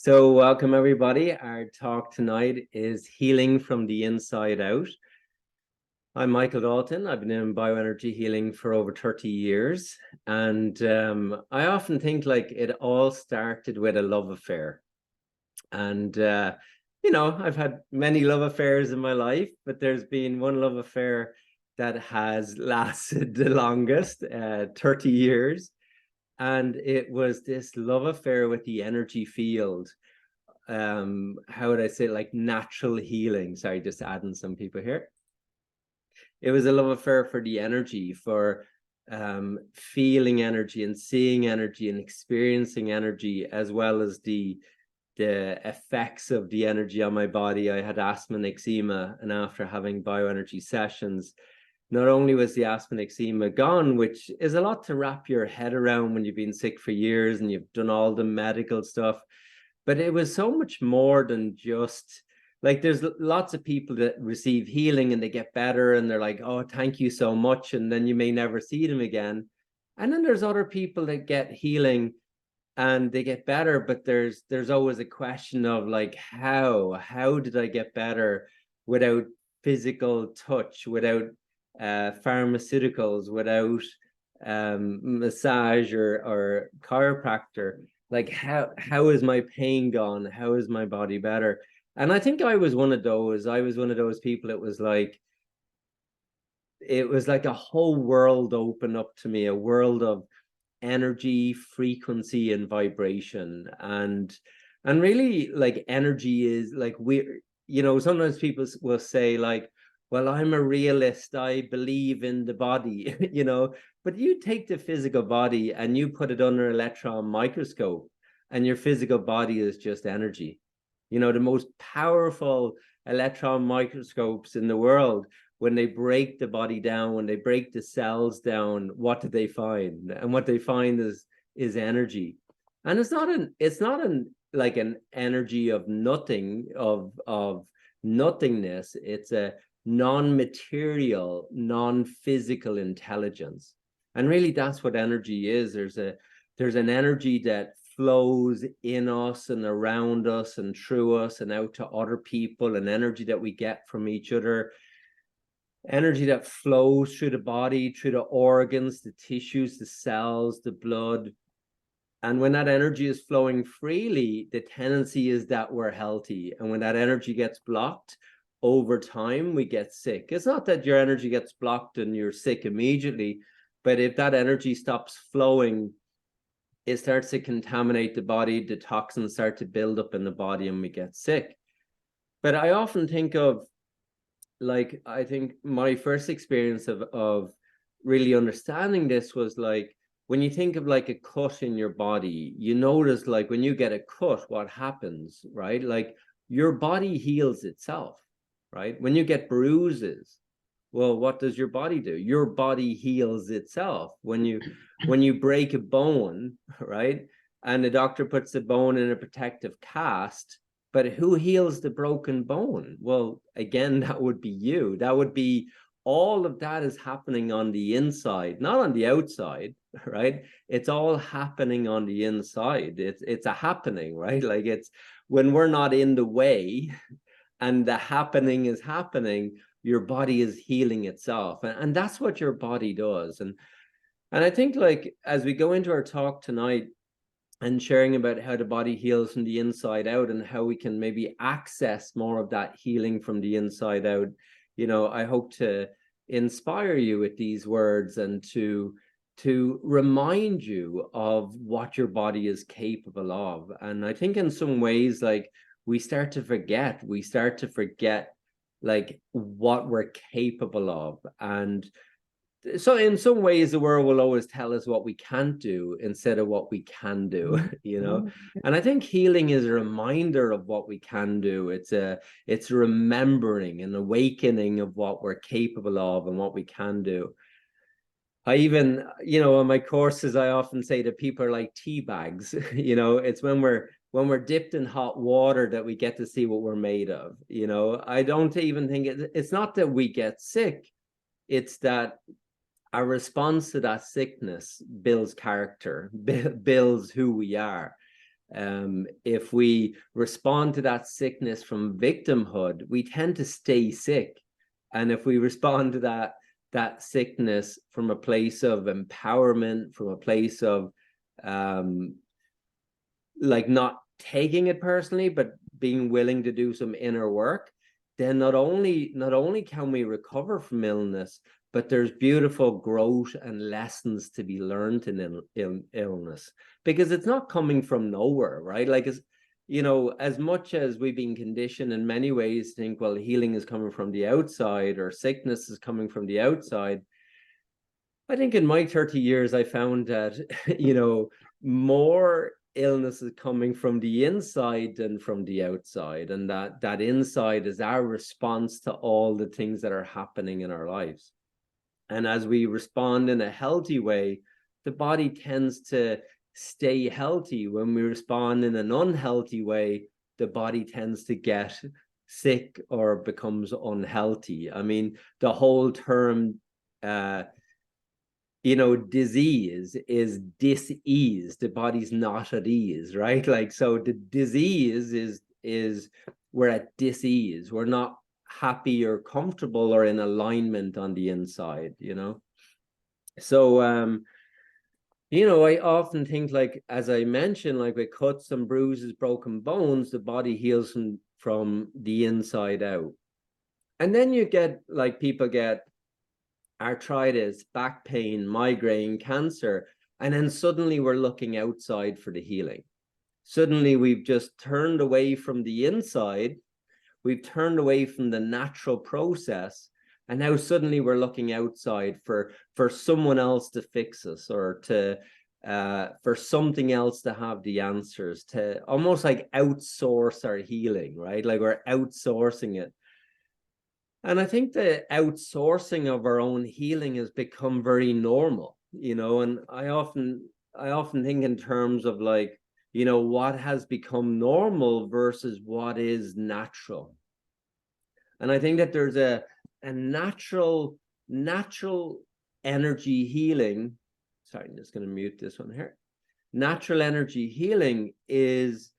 So welcome everybody. Our talk tonight is healing from the inside out. I'm Michael Dalton. I've been in bioenergy healing for over 30 years. And I often think like it all started with a love affair. And, I've had many love affairs in my life, but there's been one love affair that has lasted the longest, 30 years. And it was this love affair with the energy field. How would I say, like natural healing? Sorry, just adding some people here. It was a love affair for the energy, for feeling energy and seeing energy and experiencing energy, as well as the effects of the energy on my body. I had asthma and eczema, and after having bioenergy sessions, not only was the asthma and eczema gone, which is a lot to wrap your head around when you've been sick for years and you've done all the medical stuff, but it was so much more than just like, there's lots of people that receive healing and they get better and they're like, oh, thank you so much. And then you may never see them again. And then there's other people that get healing and they get better, but there's always a question of like, how did I get better without physical touch, without pharmaceuticals, without massage or chiropractor? Like, how is my pain gone? How is my body better? And I think I was one of those people. It was like a whole world opened up to me, a world of energy, frequency, and vibration. And really, like, energy is like, sometimes people will say like, well, I'm a realist, I believe in the body, but you take the physical body and you put it under an electron microscope and your physical body is just energy. The most powerful electron microscopes in the world, when they break the body down, when they break the cells down, what do they find? And what they find is energy. And it's not like an energy of nothing, of nothingness. It's a non-material, non-physical intelligence. And really that's what energy is. There's an energy that flows in us and around us and through us and out to other people, and energy that we get from each other, energy that flows through the body, through the organs, the tissues, the cells, the blood. And when that energy is flowing freely, the tendency is that we're healthy. And when that energy gets blocked, over time, we get sick. It's not that your energy gets blocked and you're sick immediately, but if that energy stops flowing, it starts to contaminate the body, the toxins start to build up in the body, and we get sick. But I often think of, like, I think my first experience of really understanding this was like, when you think of like a cut in your body, you notice like when you get a cut, what happens, right? Like your body heals itself, right? When you get bruises, well, what does your body do? Your body heals itself. When you break a bone, right? And the doctor puts the bone in a protective cast, but who heals the broken bone? Well, again, that would be you. That would be, all of that is happening on the inside, not on the outside, right? It's all happening on the inside. It's a happening, right? Like, it's when we're not in the way and the happening is happening, your body is healing itself. And that's what your body does. And I think, like, as we go into our talk tonight and sharing about how the body heals from the inside out and how we can maybe access more of that healing from the inside out, I hope to inspire you with these words and to remind you of what your body is capable of. And I think in some ways, like, we start to forget like what we're capable of. And so in some ways, the world will always tell us what we can't do instead of what we can do, And I think healing is a reminder of what we can do. It's remembering and awakening of what we're capable of and what we can do. I even, in my courses, I often say that people are like tea bags. It's when we're dipped in hot water that we get to see what we're made of. I don't even think it's not that we get sick. It's that our response to that sickness builds character, builds who we are. If we respond to that sickness from victimhood, we tend to stay sick. And if we respond to that sickness from a place of empowerment, from a place of like not taking it personally, but being willing to do some inner work, then not only can we recover from illness, but there's beautiful growth and lessons to be learned in illness, because it's not coming from nowhere, right? Like, as much as we've been conditioned in many ways to think, well, healing is coming from the outside or sickness is coming from the outside. I think in my 30 years, I found that, more illness is coming from the inside than from the outside. And that inside is our response to all the things that are happening in our lives. And as we respond in a healthy way, the body tends to stay healthy. When we respond in an unhealthy way, the body tends to get sick or becomes unhealthy. I mean, the whole term, disease is dis-ease. The body's not at ease, right? Like, so the disease is we're at dis-ease. We're not happy or comfortable or in alignment on the inside, So, I often think, like, as I mentioned, like with cuts and bruises, broken bones, the body heals from the inside out. And then you get, like, people get arthritis, back pain, migraine, cancer, and then suddenly we're looking outside for the healing. Suddenly we've just turned away from the inside, we've turned away from the natural process, and now suddenly we're looking outside for someone else to fix us, or to for something else to have the answers, to almost like outsource our healing, right? Like we're outsourcing it. And I think the outsourcing of our own healing has become very normal, and I often think in terms of, like, what has become normal versus what is natural. And I think that there's a natural energy healing. Sorry, I'm just going to mute this one here. Natural energy healing is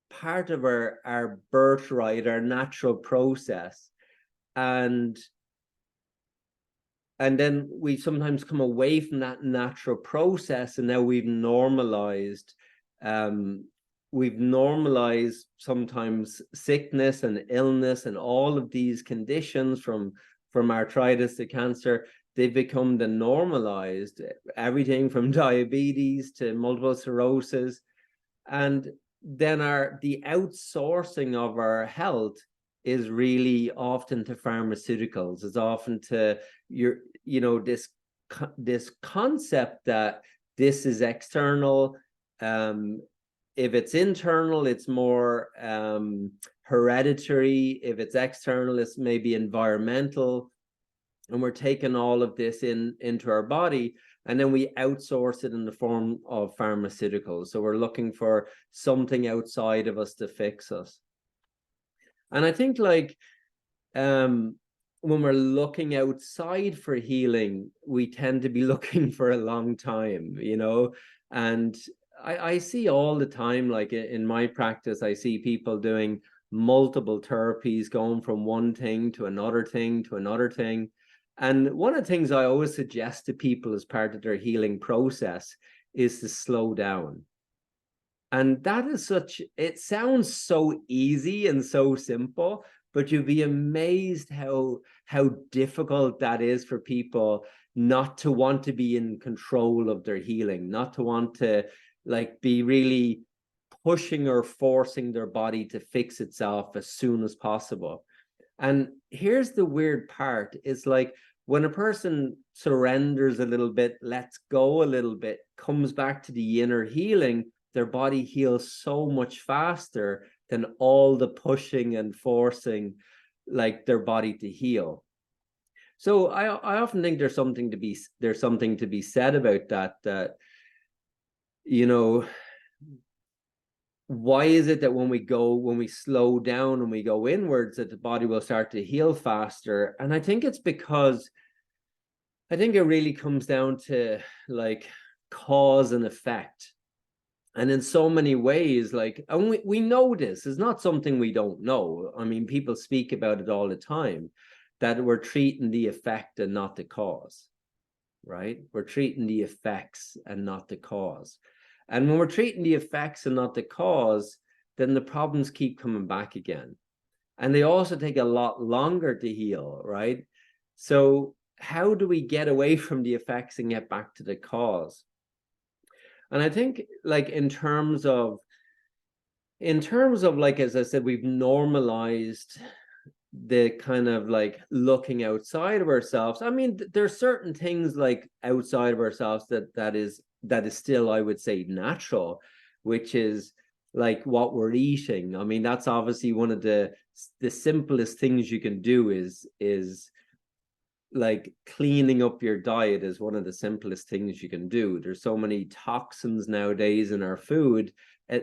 part of our birthright, our natural process, and then we sometimes come away from that natural process, and now we've normalized sometimes sickness and illness and all of these conditions, from arthritis to cancer. They've become the normalized, everything from diabetes to multiple sclerosis. And then the outsourcing of our health is really often to pharmaceuticals. It's often to this concept that this is external. If it's internal, it's more hereditary. If it's external, it's maybe environmental. And we're taking all of this into our body, and then we outsource it in the form of pharmaceuticals. So we're looking for something outside of us to fix us. And I think, like, when we're looking outside for healing, we tend to be looking for a long time, and I see all the time, like in my practice, I see people doing multiple therapies, going from one thing to another thing to another thing. And one of the things I always suggest to people as part of their healing process is to slow down. And that is it sounds so easy and so simple, but you'd be amazed how difficult that is for people not to want to be in control of their healing, not to want to, like, be really pushing or forcing their body to fix itself as soon as possible. And here's the weird part. It's like, when a person surrenders a little bit, lets go a little bit, comes back to the inner healing, their body heals so much faster than all the pushing and forcing, like, their body to heal. So I often think there's something to be said about that, why is it that when we slow down and we go inwards, that the body will start to heal faster? And I think it's because it really comes down to, like, cause and effect. And in so many ways, like, and we know this is not something we don't know. I mean, people speak about it all the time, that we're treating the effect and not the cause, right? We're treating the effects and not the cause. And when we're treating the effects and not the cause, then the problems keep coming back again. And they also take a lot longer to heal, right? So how do we get away from the effects and get back to the cause? And I think, like, in terms of like, as I said, we've normalized the kind of like looking outside of ourselves. I mean, there's certain things like outside of ourselves that is still, I would say, natural, which is like what we're eating. I mean, that's obviously one of the simplest things you can do is like cleaning up your diet is one of the simplest things you can do. There's so many toxins nowadays in our food.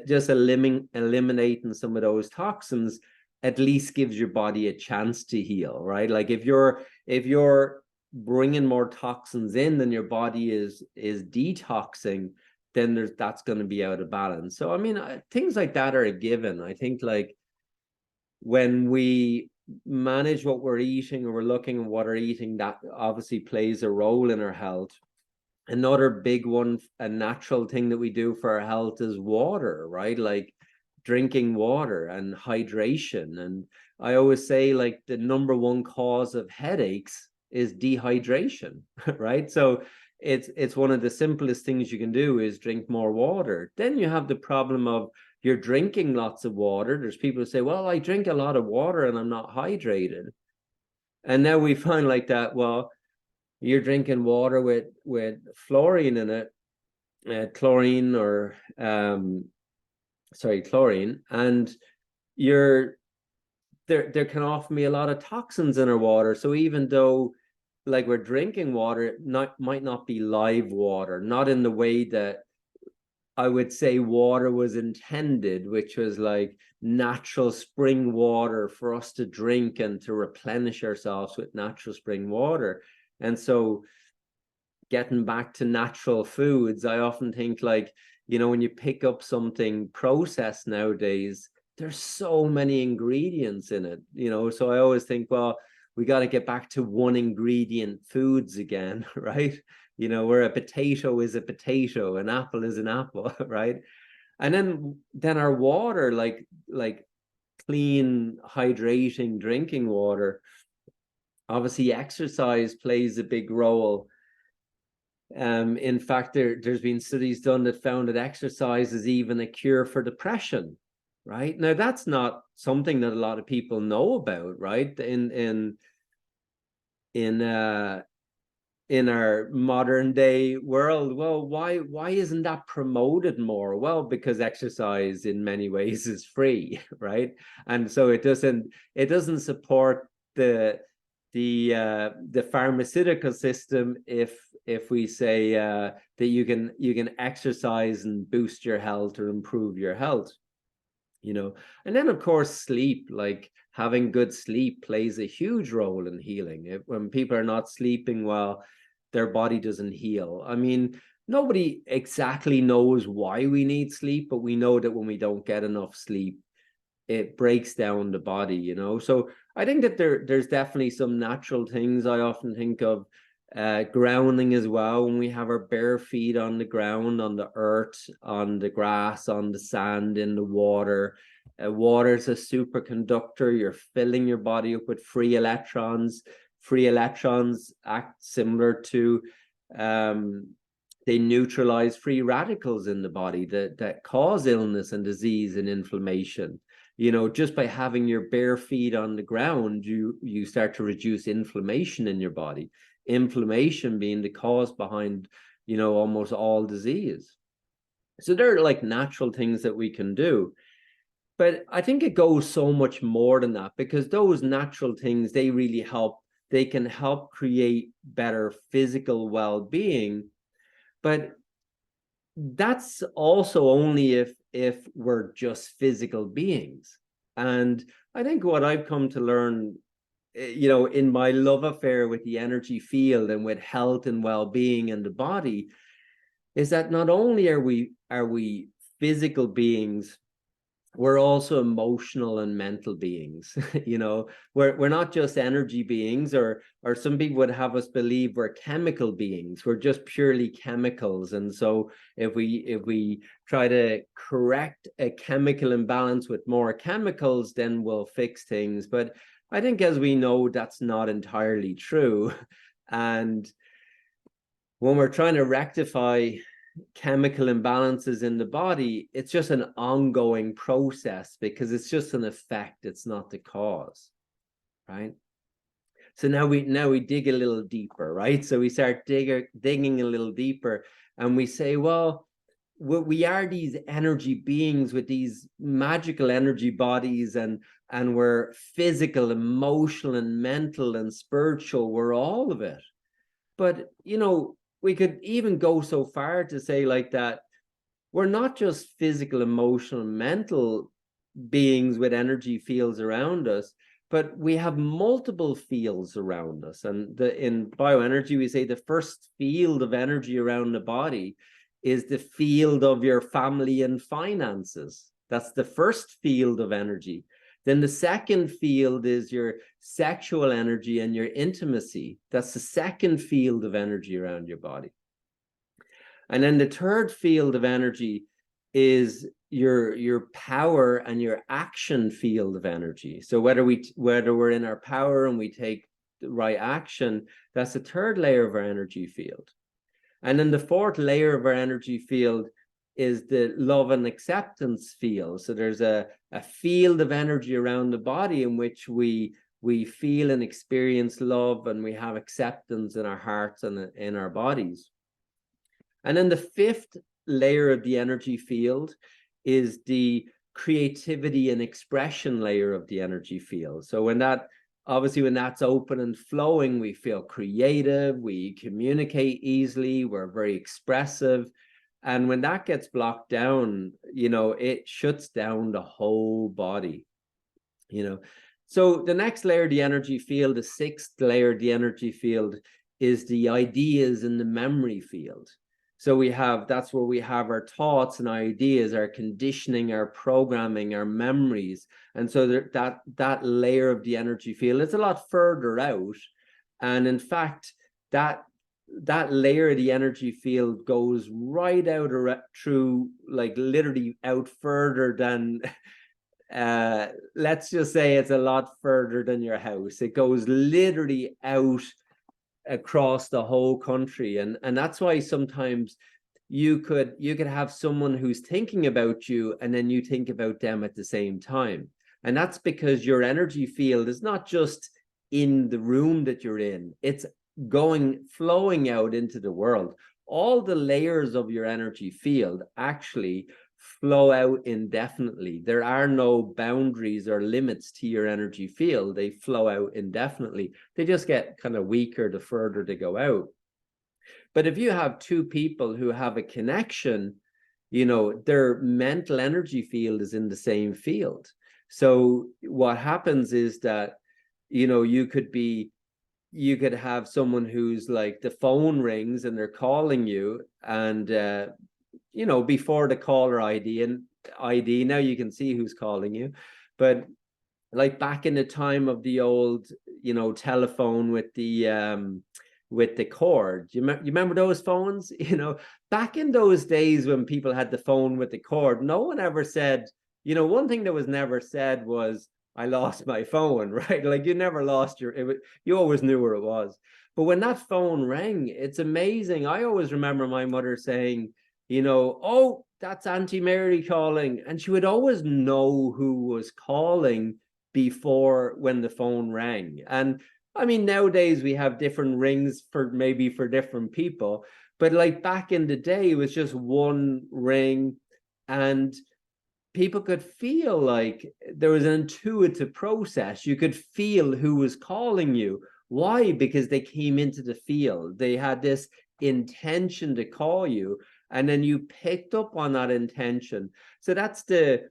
Just eliminating some of those toxins at least gives your body a chance to heal, right? Like if you're bringing more toxins in than your body is detoxing, then that's going to be out of balance. So I mean, things like that are a given. I think, like, when we manage what we're eating, or we're looking at what we're eating, that obviously plays a role in our health. Another big one, a natural thing that we do for our health, is water, right? Like drinking water and hydration. And I always say, like, the number one cause of headaches is dehydration, right? So it's one of the simplest things you can do is drink more water. Then you have the problem of you're drinking lots of water. There's people who say, well, I drink a lot of water and I'm not hydrated. And now we find like that, well, you're drinking water with fluorine in it, chlorine, or chlorine, and there can often be a lot of toxins in our water. So even though, like, we're drinking water, it might not be live water, not in the way that I would say water was intended, which was like natural spring water for us to drink and to replenish ourselves with natural spring water. And so getting back to natural foods, I often think, like, when you pick up something processed nowadays, there's so many ingredients in it, so I always think, well, we got to get back to one ingredient foods again, right? Where a potato is a potato, an apple is an apple, right? And then our water, like clean, hydrating drinking water. Obviously, exercise plays a big role. In fact, there's been studies done that found that exercise is even a cure for depression, right? Now, that's not something that a lot of people know about, right? In our modern day world. Well, why isn't that promoted more? Well, because exercise in many ways is free, right? And so it doesn't support the pharmaceutical system if we say that you can exercise and boost your health or improve your health. And then, of course, sleep, like having good sleep plays a huge role in healing. When people are not sleeping well, their body doesn't heal. I mean, nobody exactly knows why we need sleep, but we know that when we don't get enough sleep, it breaks down the body. So I think that there's definitely some natural things. I often think of grounding as well. When we have our bare feet on the ground, on the earth, on the grass, on the sand, in the water. Water is a superconductor. You're filling your body up with free electrons. Free electrons act similar to they neutralize free radicals in the body that cause illness and disease and inflammation. Just by having your bare feet on the ground, you start to reduce inflammation in your body. Inflammation being the cause behind, almost all disease. So there are like natural things that we can do. But I think it goes so much more than that, because those natural things, they really help. They can help create better physical well-being. But that's also only if we're just physical beings. And I think what I've come to learn, in my love affair with the energy field and with health and well-being and the body, is that not only are we physical beings, we're also emotional and mental beings. You know, we're not just energy beings, or some people would have us believe we're chemical beings. We're just purely chemicals. And so if we try to correct a chemical imbalance with more chemicals, then we'll fix things. But I think, as we know, that's not entirely true. And when we're trying to rectify chemical imbalances in the body, it's just an ongoing process, because it's just an effect, it's not the cause, right? So now we dig a little deeper, right? So we start digging a little deeper, and we say, well, we are these energy beings with these magical energy bodies, and we're physical, emotional, and mental, and spiritual. We're all of it. But, you know, we could even go so far to say like that we're not just physical, emotional, mental beings with energy fields around us, but we have multiple fields around us. And in bioenergy, we say the first field of energy around the body is the field of your family and finances. That's the first field of energy. Then the second field is your sexual energy and your intimacy. That's the second field of energy around your body. And then the third field of energy is your power and your action field of energy. So whether we're in our power and we take the right action, that's the third layer of our energy field. And then the fourth layer of our energy field is the love and acceptance field. So there's a field of energy around the body in which we feel and experience love, and we have acceptance in our hearts and in our bodies. And then the fifth layer of the energy field is the creativity and expression layer of the energy field. So when that's open and flowing, we feel creative, we communicate easily, we're very expressive. And when that gets blocked down, you know, it shuts down the whole body, you know. So the next layer of the energy field, the sixth layer of the energy field, is the ideas and the memory field. So that's where we have our thoughts and ideas, our conditioning, our programming, our memories. And so that layer of the energy field is a lot further out. And in fact, that layer of the energy field goes right out through, like literally out further than, let's just say it's a lot further than your house. It goes literally out across the whole country. And that's why sometimes you could have someone who's thinking about you, and then you think about them at the same time. And that's because your energy field is not just in the room that you're in, it's flowing out into the world. All the layers of your energy field actually flow out indefinitely. There are no boundaries or limits to your energy field. They flow out indefinitely. They just get kind of weaker the further they go out. But if you have two people who have a connection, you know, their mental energy field is in the same field. So what happens is that, you know, you could have someone who's like, the phone rings and they're calling you, and you know, before the caller ID, now you can see who's calling you. But like back in the time of the old, you know, telephone with the cord, you remember those phones? You know, back in those days when people had the phone with the cord, no one ever said, you know, one thing that was never said was, I lost my phone, right? Like, you never lost you always knew where it was. But when that phone rang, it's amazing. I always remember my mother saying, you know, oh, that's Auntie Mary calling. And she would always know who was calling before, when the phone rang. And I mean, nowadays we have different rings for different people. But like back in the day, it was just one ring, and people could feel like there was an intuitive process. You could feel who was calling you. Why? Because they came into the field. They had this intention to call you, and then you picked up on that intention. So that's the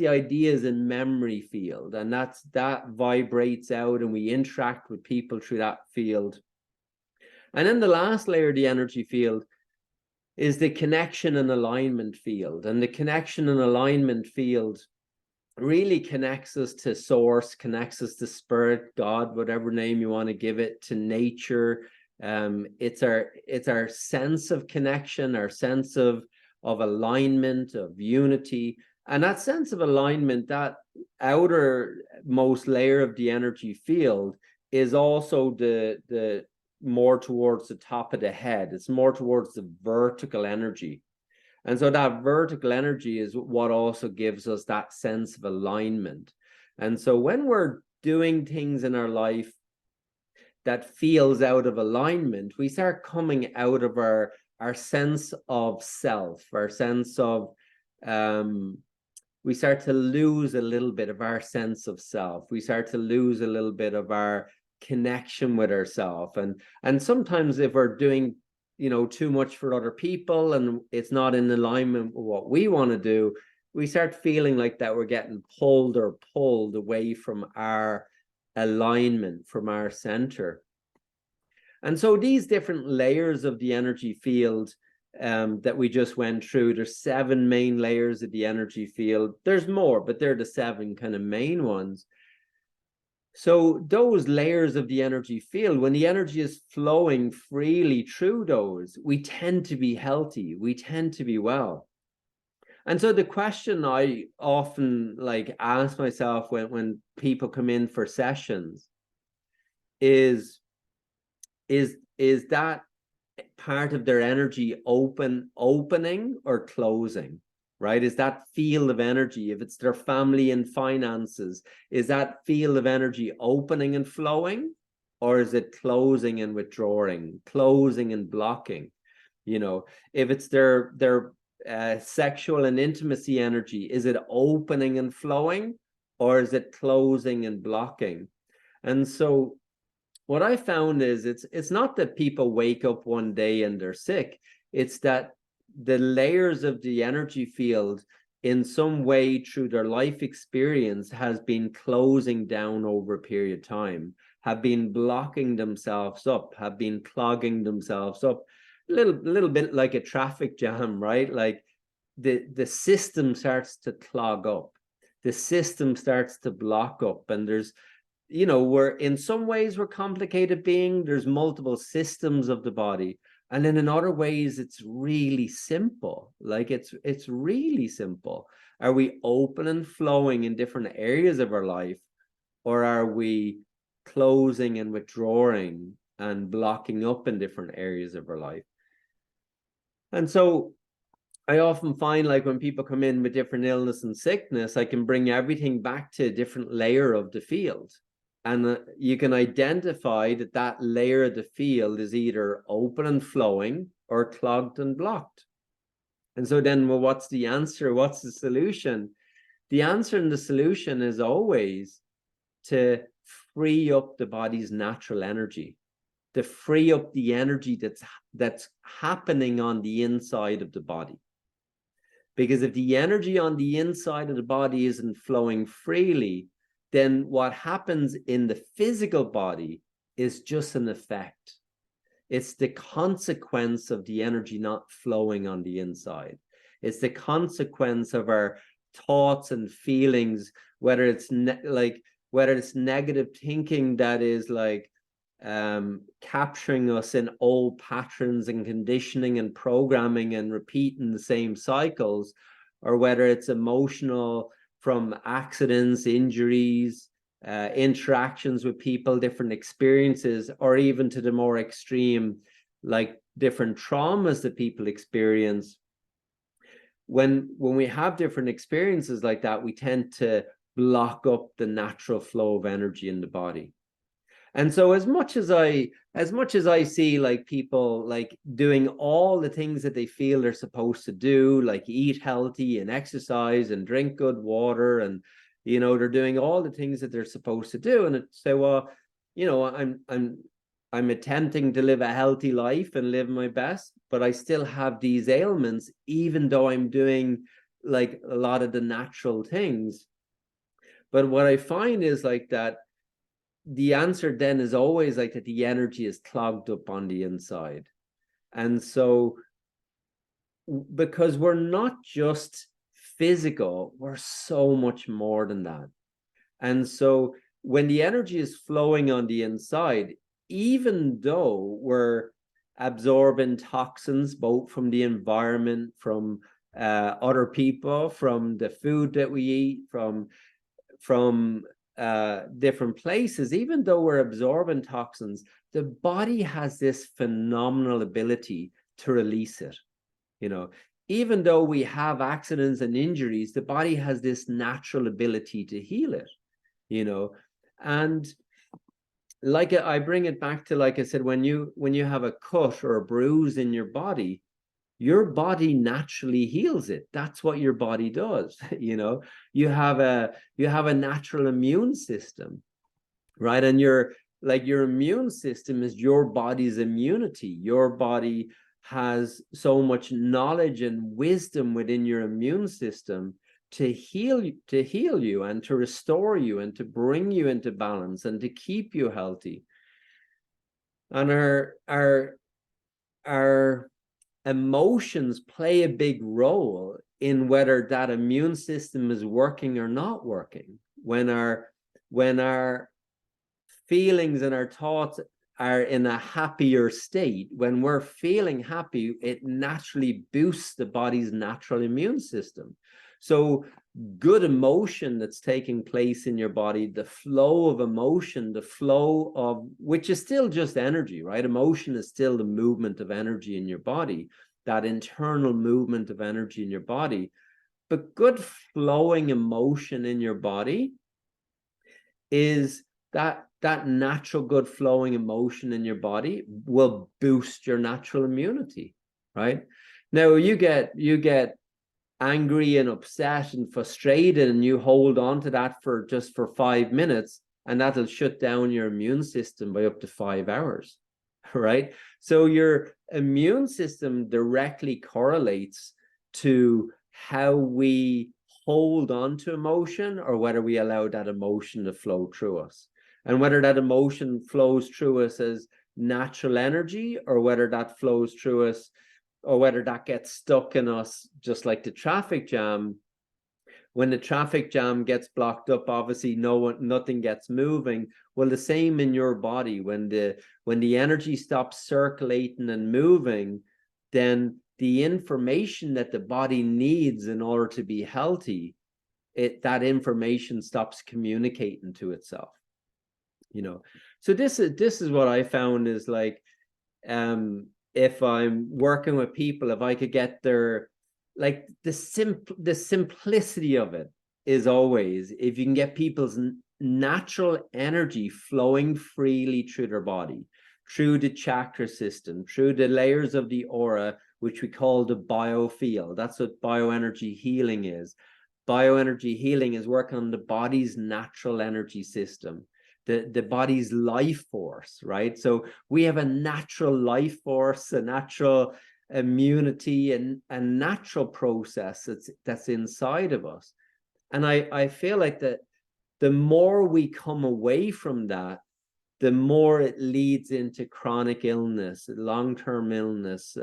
ideas and memory field, and that vibrates out, and we interact with people through that field. And then the last layer of the energy field is the connection and alignment field. And the connection and alignment field really connects us to source, connects us to spirit, God, whatever name you want to give it, to nature. It's our sense of connection, our sense of alignment, of unity. And that sense of alignment, that outermost layer of the energy field, is also the more towards the top of the head. It's more towards the vertical energy. And so that vertical energy is what also gives us that sense of alignment. And so when we're doing things in our life that feels out of alignment, we start coming out of our sense of self, our sense of, we start to lose a little bit of our sense of self. We start to lose a little bit of our connection with ourselves. And sometimes if we're doing, you know, too much for other people and it's not in alignment with what we want to do, we start feeling like that we're getting pulled away from our alignment, from our center. And so these different layers of the energy field that we just went through, there's 7 main layers of the energy field. There's more, but they're the 7 kind of main ones. So those layers of the energy field, when the energy is flowing freely through those, we tend to be healthy, we tend to be well. And so the question I often ask myself when people come in for sessions is that part of their energy opening or closing? Right? Is that field of energy, if it's their family and finances, is that field of energy opening and flowing, or is it closing and withdrawing, closing and blocking? You know, if it's their sexual and intimacy energy, is it opening and flowing, or is it closing and blocking? And so what I found is it's not that people wake up one day and they're sick, it's that the layers of the energy field in some way through their life experience has been closing down over a period of time, have been blocking themselves up, have been clogging themselves up, a little bit like a traffic jam, right? Like the system starts to clog up, the system starts to block up, and there's, you know, we're in some ways we're complicated being, there's multiple systems of the body. And then in other ways, it's really simple. Like it's really simple. Are we open and flowing in different areas of our life, or are we closing and withdrawing and blocking up in different areas of our life? And so I often find, like, when people come in with different illness and sickness, I can bring everything back to a different layer of the field. And you can identify that layer of the field is either open and flowing or clogged and blocked. And so then, well, what's the answer? What's the solution? The answer and the solution is always to free up the body's natural energy, to free up the energy that's happening on the inside of the body. Because if the energy on the inside of the body isn't flowing freely, then what happens in the physical body is just an effect. It's the consequence of the energy not flowing on the inside. It's the consequence of our thoughts and feelings, whether it's negative thinking that is capturing us in old patterns and conditioning and programming and repeating the same cycles, or whether it's emotional from accidents, injuries, interactions with people, different experiences, or even to the more extreme, like different traumas that people experience. When we have different experiences like that, we tend to block up the natural flow of energy in the body. And so as much as I see like people like doing all the things that they feel they're supposed to do, like eat healthy and exercise and drink good water, and, you know, they're doing all the things that they're supposed to do, and it say, well, you know, I'm attempting to live a healthy life and live my best, but I still have these ailments, even though I'm doing like a lot of the natural things. But what I find is like that the answer then is always like that the energy is clogged up on the inside. And so because we're not just physical, we're so much more than that. And so when the energy is flowing on the inside, even though we're absorbing toxins, both from the environment, from other people, from the food that we eat, from different places, even though we're absorbing toxins, the body has this phenomenal ability to release it. You know, even though we have accidents and injuries, the body has this natural ability to heal it, you know. And like I bring it back to, like I said, when you have a cut or a bruise in your body naturally heals it. That's what your body does. You know, you have a natural immune system, right? And your immune system is your body's immunity. Your body has so much knowledge and wisdom within your immune system to heal you and to restore you and to bring you into balance and to keep you healthy. And our emotions play a big role in whether that immune system is working or not working. When our feelings and our thoughts are in a happier state, when we're feeling happy, it naturally boosts the body's natural immune system. So good emotion that's taking place in your body, the flow of emotion, the flow of, which is still just energy, right? Emotion is still the movement of energy in your body, that internal movement of energy in your body. But good flowing emotion in your body is that natural good flowing emotion in your body will boost your natural immunity, right? Now you get angry and upset and frustrated, and you hold on to that for 5 minutes, and that'll shut down your immune system by up to 5 hours, right? So your immune system directly correlates to how we hold on to emotion, or whether we allow that emotion to flow through us, and whether that emotion flows through us as natural energy, or whether that flows through us, or whether that gets stuck in us, just like the traffic jam. When the traffic jam gets blocked up, obviously nothing gets moving. Well, the same in your body. When the energy stops circulating and moving, then the information that the body needs in order to be healthy, that information stops communicating to itself. You know, so this is what I found is like, if I'm working with people, if I could get their, like, the simplicity of it is always, if you can get people's natural energy flowing freely through their body, through the chakra system, through the layers of the aura, which we call the biofield. That's what bioenergy healing is. Bioenergy healing is working on the body's natural energy system, the body's life force, right? So we have a natural life force, a natural immunity, and a natural process that's inside of us. And I feel like that the more we come away from that, the more it leads into chronic illness, long-term illness,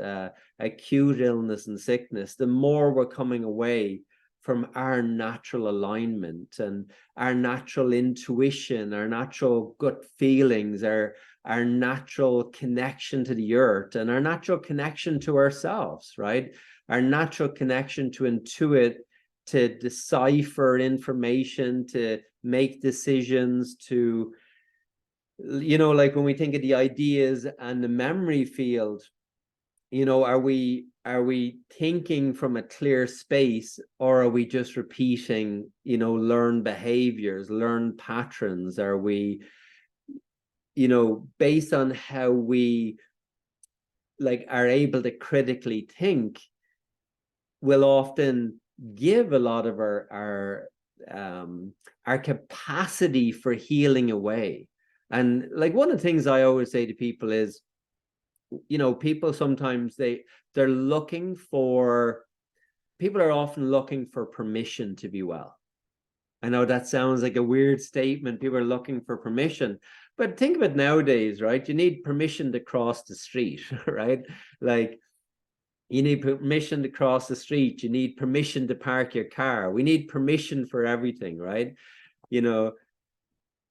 acute illness and sickness. The more we're coming away from our natural alignment and our natural intuition, our natural gut feelings, our natural connection to the earth, and our natural connection to ourselves, right? Our natural connection to intuit, to decipher information, to make decisions, to, you know, like when we think of the ideas and the memory field, you know, are we thinking from a clear space, or are we just repeating, you know, learned behaviors, learned patterns? Are we, you know, based on how we like are able to critically think, will often give a lot of our capacity for healing away. And like one of the things I always say to people is, you know, people sometimes they're looking for, people are often looking for permission to be well. I know that sounds like a weird statement. People are looking for permission, but think of it nowadays, right? You need permission to cross the street, right? Like You need permission to cross the street. You need permission to park your car. We need permission for everything, right? You know,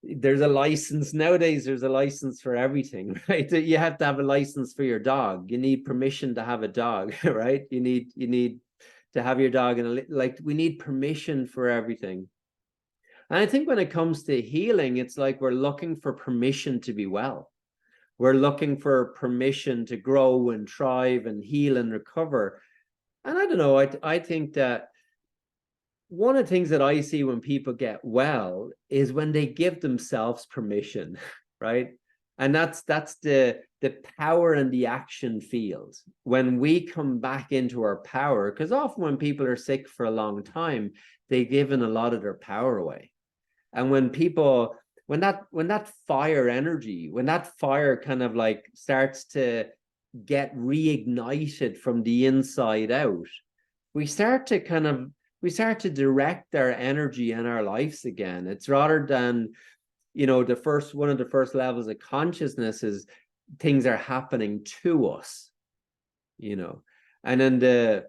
there's a license nowadays. There's a license for everything, right? You have to have a license for your dog. You need permission to have a dog, right? You need to have your dog, and like we need permission for everything. And I think when it comes to healing, it's like we're looking for permission to be well. We're looking for permission to grow and thrive and heal and recover. And I don't know, I think that one of the things that I see when people get well is when they give themselves permission, right? And that's the power and the action field. When we come back into our power, because often when people are sick for a long time, they've given a lot of their power away. And when people, when that fire energy, when that fire kind of like starts to get reignited from the inside out, we start to direct our energy and our lives again. It's rather than, you know, one of the first levels of consciousness is things are happening to us, you know. And then the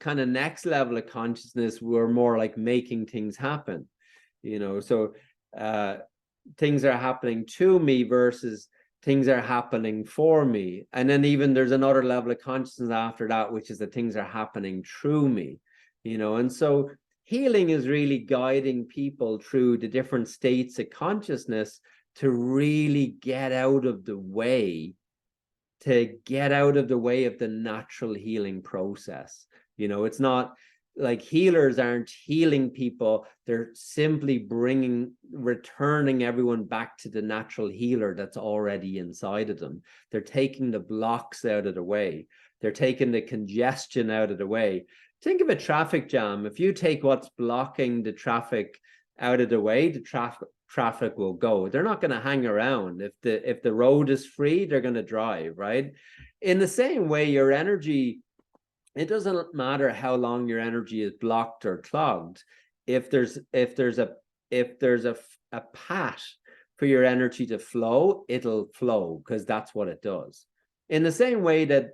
kind of next level of consciousness, we're more like making things happen, you know. So things are happening to me versus things are happening for me. And then even there's another level of consciousness after that, which is that things are happening through me, you know. And so healing is really guiding people through the different states of consciousness to really get out of the way, of the natural healing process. You know, it's not like healers aren't healing people. They're simply returning everyone back to the natural healer that's already inside of them. They're taking the blocks out of the way. They're taking the congestion out of the way. Think of a traffic jam. If you take what's blocking the traffic out of the way, the traffic will go. They're not going to hang around. If the road is free, they're going to drive, right? In the same way, your energy, it doesn't matter how long your energy is blocked or clogged. If there's a path for your energy to flow, it'll flow, because that's what it does. In the same way that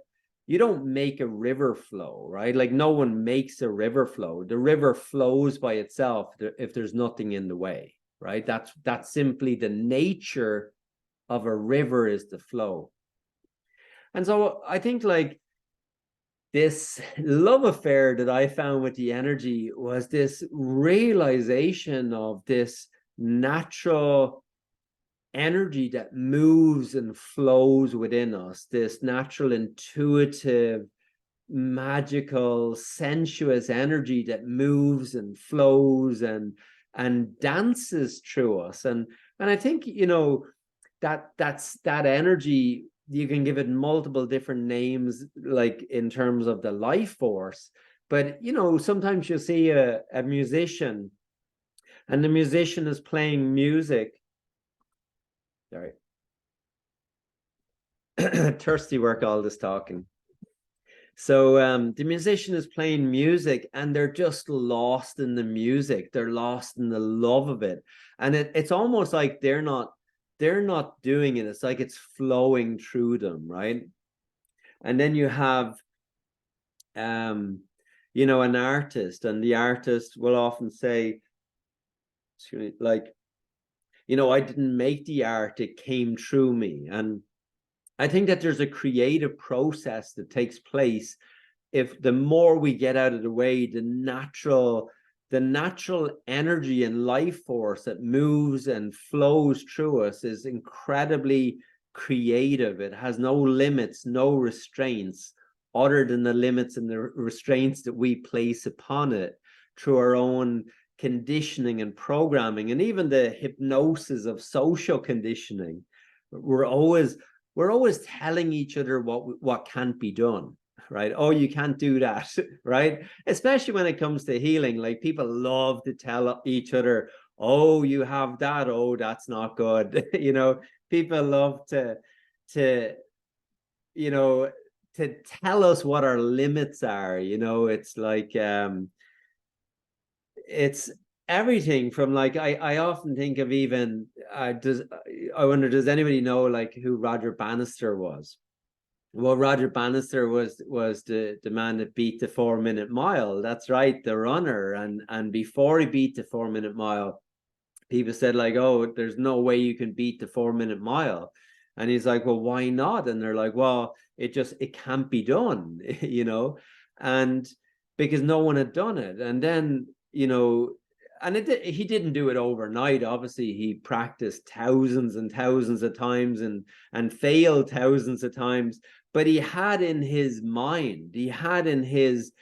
you don't make a river flow, right? Like no one makes a river flow. The river flows by itself if there's nothing in the way, right? That's simply the nature of a river, is the flow. And so I think like this love affair that I found with the energy was this realization of this natural energy that moves and flows within us, this natural, intuitive, magical, sensuous energy that moves and flows and dances through us. And I think, you know, that's that energy, you can give it multiple different names, like in terms of the life force. But, you know, sometimes you'll see a musician, and the musician is playing music. Sorry. Thirsty work, all this talking. So the musician is playing music and they're just lost in the music. They're lost in the love of it. And it's almost like they're not doing it. It's like it's flowing through them, right? And then you have, you know, an artist, and the artist will often say, like, you know, I didn't make the art, it came through me. And I think that there's a creative process that takes place. If the more we get out of the way, the natural energy and life force that moves and flows through us is incredibly creative. It has no limits, no restraints, other than the limits and the restraints that we place upon it through our own conditioning and programming, and even the hypnosis of social conditioning. We're always telling each other what can't be done, right? Oh, you can't do that, right? Especially when it comes to healing, like people love to tell each other, oh, you have that, oh, that's not good. You know, people love to you know, to tell us what our limits are. You know, it's like it's everything from, like, I often think of even I wonder, does anybody know like who Roger Bannister was? Well, Roger Bannister was the man that beat the 4 minute mile. That's right, the runner. And before he beat the 4 minute mile, people said like, oh, there's no way you can beat the 4 minute mile. And he's like, well, why not? And they're like, well, it can't be done, you know, and because no one had done it. And then, you know, and he didn't do it overnight. Obviously, he practiced thousands and thousands of times and failed thousands of times. But he had in his mind, he had in his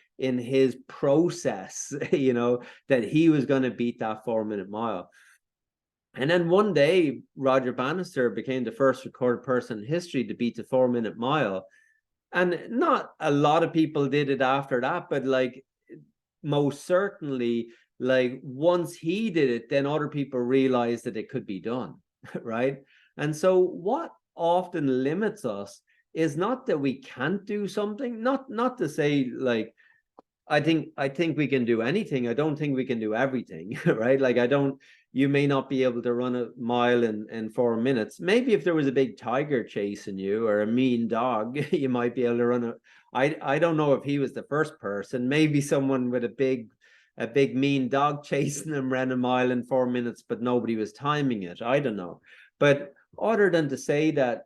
process, you know, that he was going to beat that 4 minute mile. And then one day, Roger Bannister became the first recorded person in history to beat the 4 minute mile. And not a lot of people did it after that, but like most certainly, like once he did it, then other people realized that it could be done, right? And so what often limits us is not that we can't do something, not to say like, I think we can do anything. I don't think we can do everything, right? Like you may not be able to run a mile in 4 minutes. Maybe if there was a big tiger chasing you or a mean dog, you might be able to run I don't know if he was the first person. Maybe someone with a big mean dog chasing him ran a mile in 4 minutes, but nobody was timing it. I don't know. But other than to say that,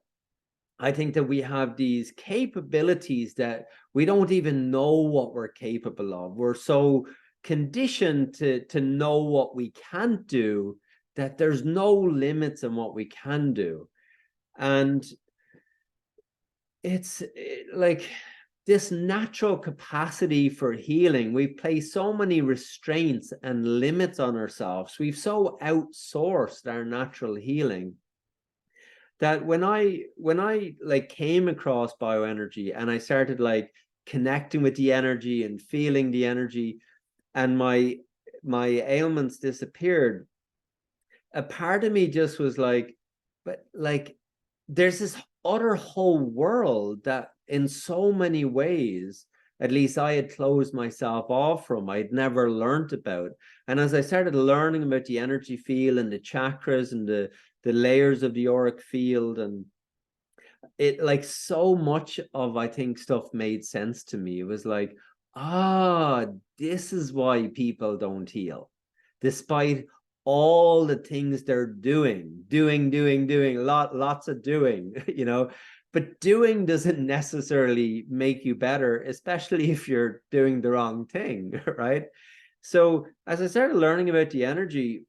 I think that we have these capabilities that we don't even know what we're capable of. We're so conditioned to know what we can't do that there's no limits on what we can do. And it's like this natural capacity for healing. We've placed so many restraints and limits on ourselves. We've so outsourced our natural healing that when I like came across bioenergy and I started like connecting with the energy and feeling the energy, and my ailments disappeared, a part of me just was like, but like there's this other whole world that in so many ways, at least I had closed myself off from, I'd never learned about. And as I started learning about the energy field and the chakras and the layers of the auric field, and it like so much of, I think, stuff made sense to me. It was like, this is why people don't heal, despite all the things they're doing, lots of doing, you know. But doing doesn't necessarily make you better, especially if you're doing the wrong thing, right? So as I started learning about the energy,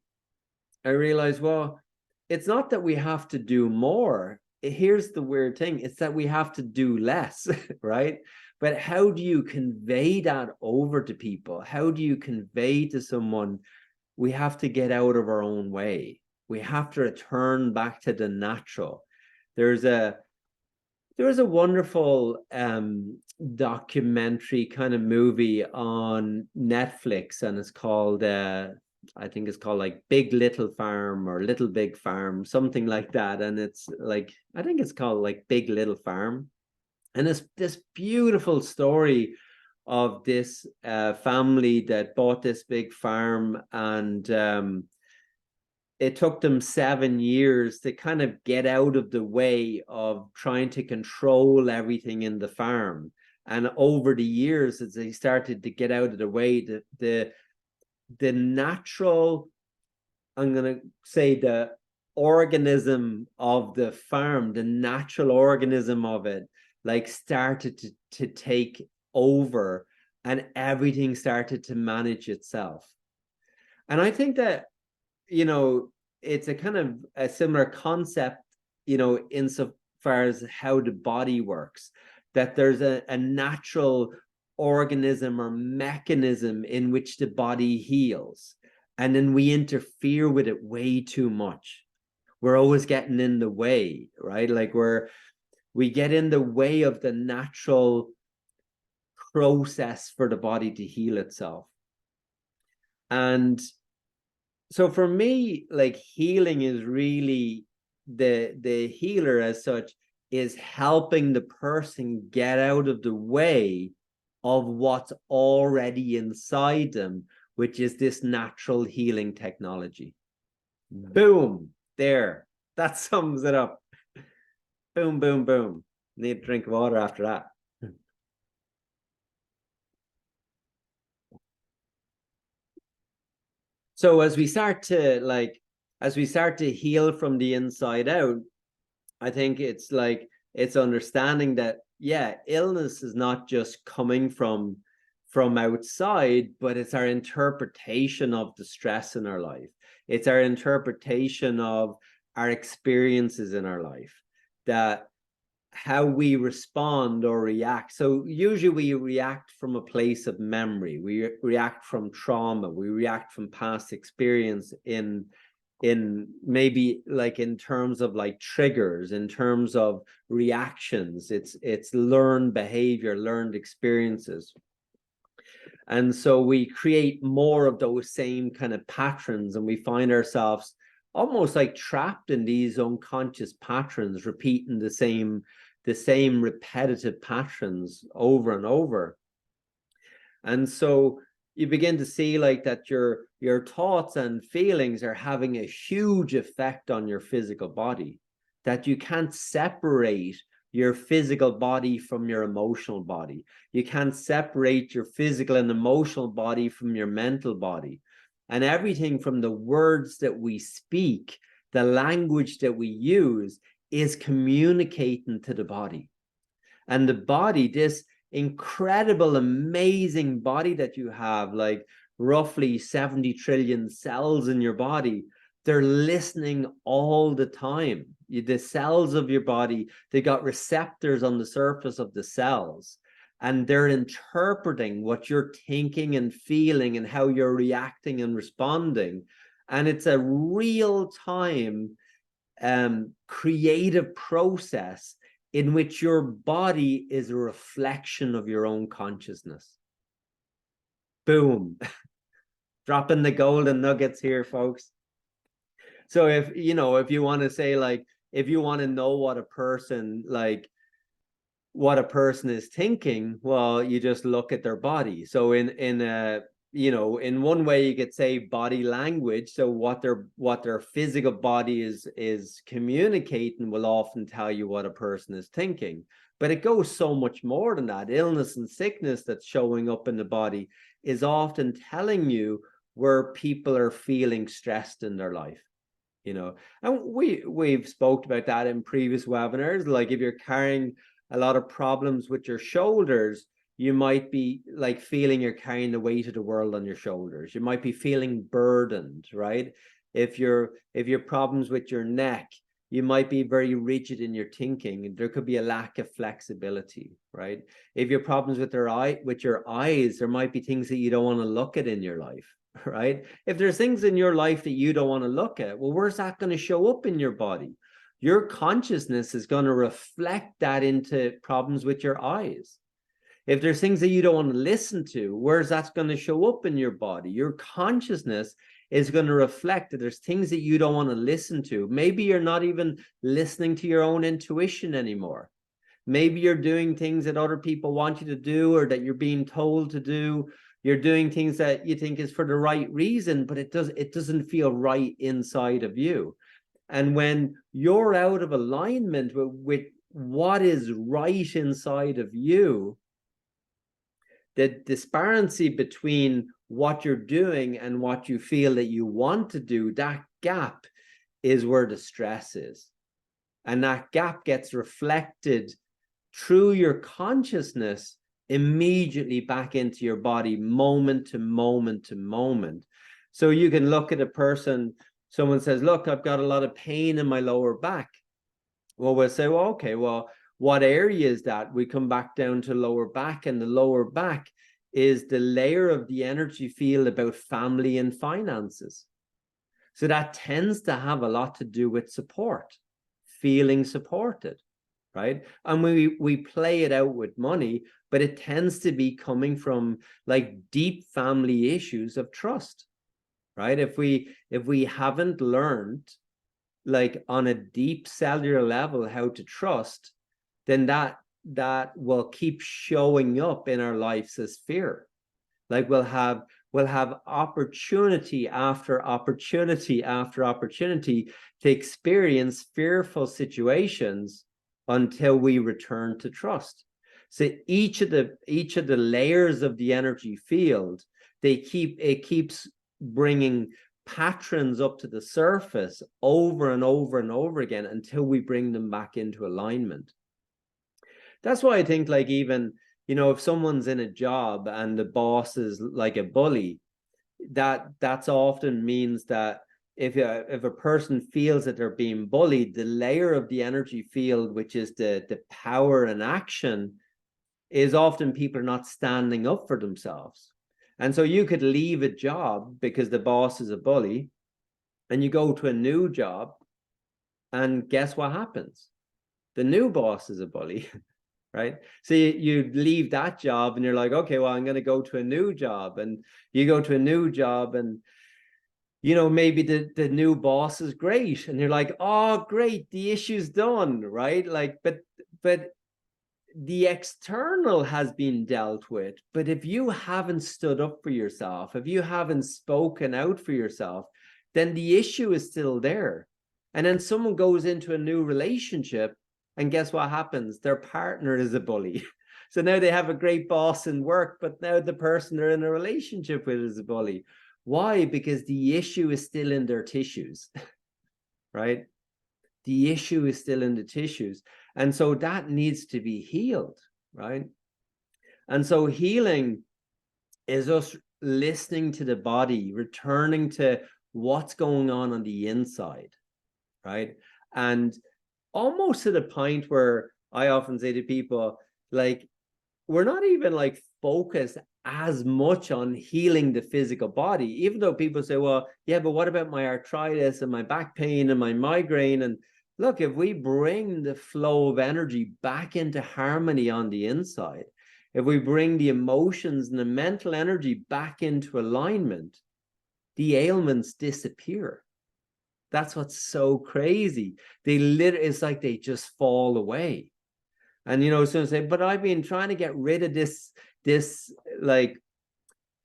I realized, well, it's not that we have to do more. Here's the weird thing. It's that we have to do less, right? But how do you convey that over to people? How do you convey to someone, we have to get out of our own way. We have to return back to the natural. There's a wonderful documentary kind of movie on Netflix, and it's called I think it's called like Big Little Farm or Little Big Farm, something like that. And it's like, I think it's called like Big Little Farm. And it's this beautiful story of this family that bought this big farm, and it took them 7 years to kind of get out of the way of trying to control everything in the farm. And over the years, as they started to get out of the way, the natural, I'm going to say the organism of the farm, the natural organism of it, like started to take over, and everything started to manage itself. And I think that, you know, it's a kind of a similar concept, you know, insofar as how the body works, that there's a natural organism or mechanism in which the body heals, and then we interfere with it way too much. We're always getting in the way, right? Like we get in the way of the natural process for the body to heal itself. And so for me, like healing is really the healer as such is helping the person get out of the way of what's already inside them, which is this natural healing technology. Boom, there. That sums it up. Boom, boom, boom. Need a drink of water after that. So as we start to heal from the inside out, I think it's like, it's understanding that, yeah, illness is not just coming from outside, but it's our interpretation of the stress in our life. It's our interpretation of our experiences in our life, that how we respond or react. So usually we react from a place of memory. We react from trauma. We react from past experience in maybe like in terms of like triggers, in terms of reactions. It's learned behavior, learned experiences. And so we create more of those same kind of patterns, and we find ourselves almost like trapped in these unconscious patterns, repeating the same repetitive patterns over and over. And so you begin to see like that your thoughts and feelings are having a huge effect on your physical body, that you can't separate your physical body from your emotional body. You can't separate your physical and emotional body from your mental body. And everything from the words that we speak, the language that we use, is communicating to the body. And the body, this incredible, amazing body that you have, like roughly 70 trillion cells in your body, they're listening all the time. The cells of your body, they got receptors on the surface of the cells, and they're interpreting what you're thinking and feeling and how you're reacting and responding. And it's a real-time creative process in which your body is a reflection of your own consciousness. Boom. Dropping the golden nuggets here, folks. So if you want to say, like, if you want to know what a person is thinking, well, you just look at their body. So in one way you could say body language. So what their physical body is communicating will often tell you what a person is thinking. But it goes so much more than that. Illness and sickness that's showing up in the body is often telling you where people are feeling stressed in their life. And we've spoke about that in previous webinars. Like if you're carrying a lot of problems with your shoulders, you might be like feeling you're carrying the weight of the world on your shoulders. You might be feeling burdened, right? If you're problems with your neck, you might be very rigid in your thinking. There could be a lack of flexibility, right? If your problems with your eyes, there might be things that you don't want to look at in your life, right? If there's things in your life that you don't want to look at, well, where's that going to show up in your body? Your consciousness is going to reflect that into problems with your eyes. If there's things that you don't want to listen to, where's that's going to show up in your body? Your consciousness is going to reflect that there's things that you don't want to listen to. Maybe you're not even listening to your own intuition anymore. Maybe you're doing things that other people want you to do, or that you're being told to do. You're doing things that you think is for the right reason, but it doesn't feel right inside of you. And when you're out of alignment with what is right inside of you, the disparity between what you're doing and what you feel that you want to do, that gap is where the stress is. And that gap gets reflected through your consciousness immediately back into your body, moment to moment to moment. So you can look at a person, someone says, look, I've got a lot of pain in my lower back. Well, we'll say, well, okay, well, what area is that? We come back down to lower back, and the lower back is the layer of the energy field about family and finances. So that tends to have a lot to do with support, feeling supported, right? And we play it out with money, but it tends to be coming from like deep family issues of trust, right? If we haven't learned like on a deep cellular level how to trust, then that will keep showing up in our lives as fear. Like we'll have opportunity after opportunity after opportunity to experience fearful situations, until we return to trust. So each of the layers of the energy field, it keeps bringing patterns up to the surface over and over and over again until we bring them back into alignment. That's why I think, like, even, you know, if someone's in a job and the boss is like a bully, that's often means that if a person feels that they're being bullied, the layer of the energy field, which is the power and action, is often people are not standing up for themselves. And so you could leave a job because the boss is a bully, and you go to a new job, and guess what happens? The new boss is a bully, right? So you leave that job and you're like, okay, well, I'm going to go to a new job. And you go to a new job, and, you know, maybe the new boss is great. And you're like, oh, great, the issue's done, right? Like, but the external has been dealt with. But if you haven't stood up for yourself, if you haven't spoken out for yourself, then the issue is still there. And then someone goes into a new relationship, and guess what happens? Their partner is a bully. So now they have a great boss in work, but now the person they're in a relationship with is a bully. Why? Because the issue is still in their tissues, right? The issue is still in the tissues. And so that needs to be healed, right? And so healing is us listening to the body, returning to what's going on the inside, right? And almost to the point where I often say to people, like, we're not even like focused as much on healing the physical body, even though people say, well, yeah, but what about my arthritis and my back pain and my migraine? And look, if we bring the flow of energy back into harmony on the inside, if we bring the emotions and the mental energy back into alignment, the ailments disappear. That's what's so crazy. It's like they just fall away. And, you know, someone say, but I've been trying to get rid of this like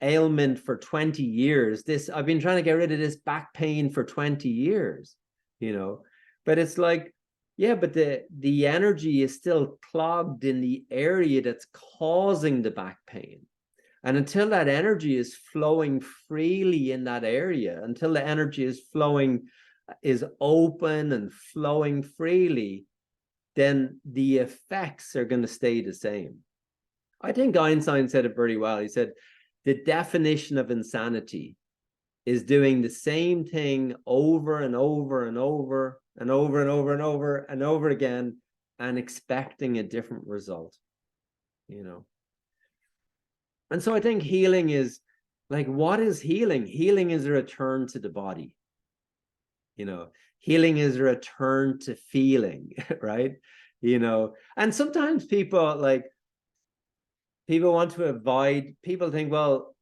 ailment for 20 years. I've been trying to get rid of this back pain for 20 years, you know. But it's like, yeah, but the energy is still clogged in the area that's causing the back pain. And until that energy is flowing freely in that area, until the energy is open and flowing freely, then the effects are going to stay the same. I think Einstein said it very well. He said, the definition of insanity is doing the same thing over and over and over and over and over and over and over again and expecting a different result, you know. And so I think healing is like, what is healing? Healing is a return to the body. You know, healing is a return to feeling, right? You know, and sometimes people want to avoid, people think, well,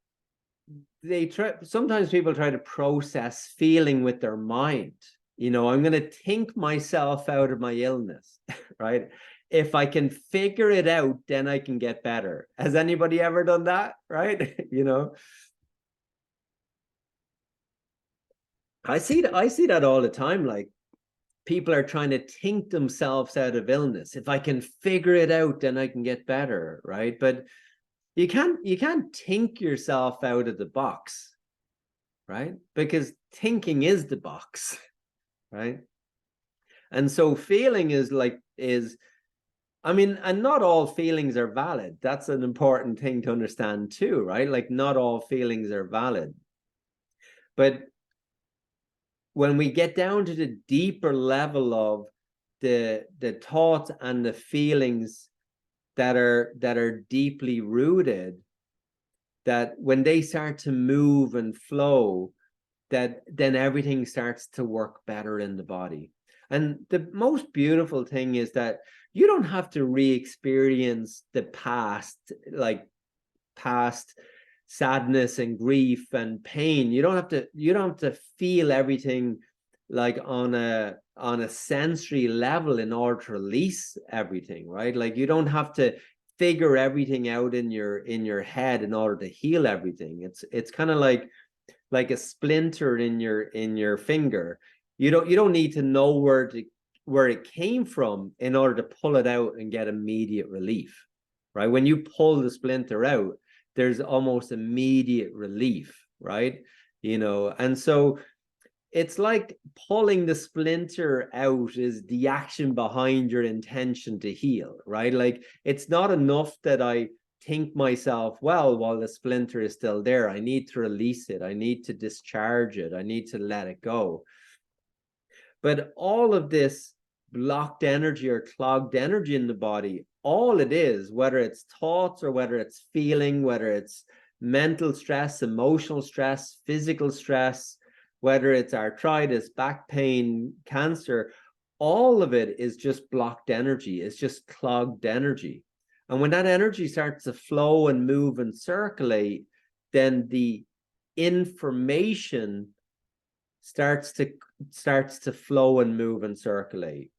sometimes people try to process feeling with their mind. You know, I'm going to think myself out of my illness, right? If I can figure it out, then I can get better. Has anybody ever done that, right? You know, I see that all the time. Like, people are trying to think themselves out of illness. If I can figure it out, then I can get better, right? But you can't think yourself out of the box, right? Because thinking is the box, right? And so feeling is I mean, and not all feelings are valid. That's an important thing to understand too, right? Like, not all feelings are valid. But when we get down to the deeper level of the thoughts and the feelings that are deeply rooted, that when they start to move and flow, that then everything starts to work better in the body. And the most beautiful thing is that you don't have to re-experience the past, like past sadness and grief and pain. You don't have to feel everything like on a sensory level in order to release everything, right? Like, you don't have to figure everything out in your head in order to heal everything. It's kind of like a splinter in your finger. You don't need to know where where it came from in order to pull it out and get immediate relief, right? When you pull the splinter out, there's almost immediate relief, right? And so it's like pulling the splinter out is the action behind your intention to heal, right? Like, it's not enough that I think myself, well, while the splinter is still there, I need to release it. I need to discharge it. I need to let it go. But all of this blocked energy or clogged energy in the body, all it is, whether it's thoughts or whether it's feeling, whether it's mental stress, emotional stress, physical stress, whether it's arthritis, back pain, cancer, all of it is just blocked energy. It's just clogged energy. And when that energy starts to flow and move and circulate, then the information starts to flow and move and circulate.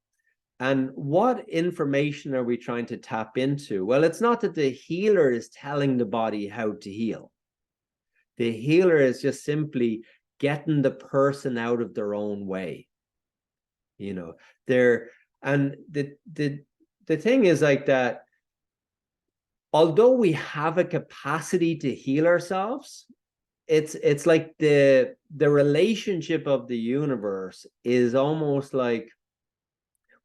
And what information are we trying to tap into? Well, it's not that the healer is telling the body how to heal. The healer is just simply getting the person out of their own way. And the thing is like that, although we have a capacity to heal ourselves, it's like the relationship of the universe is almost like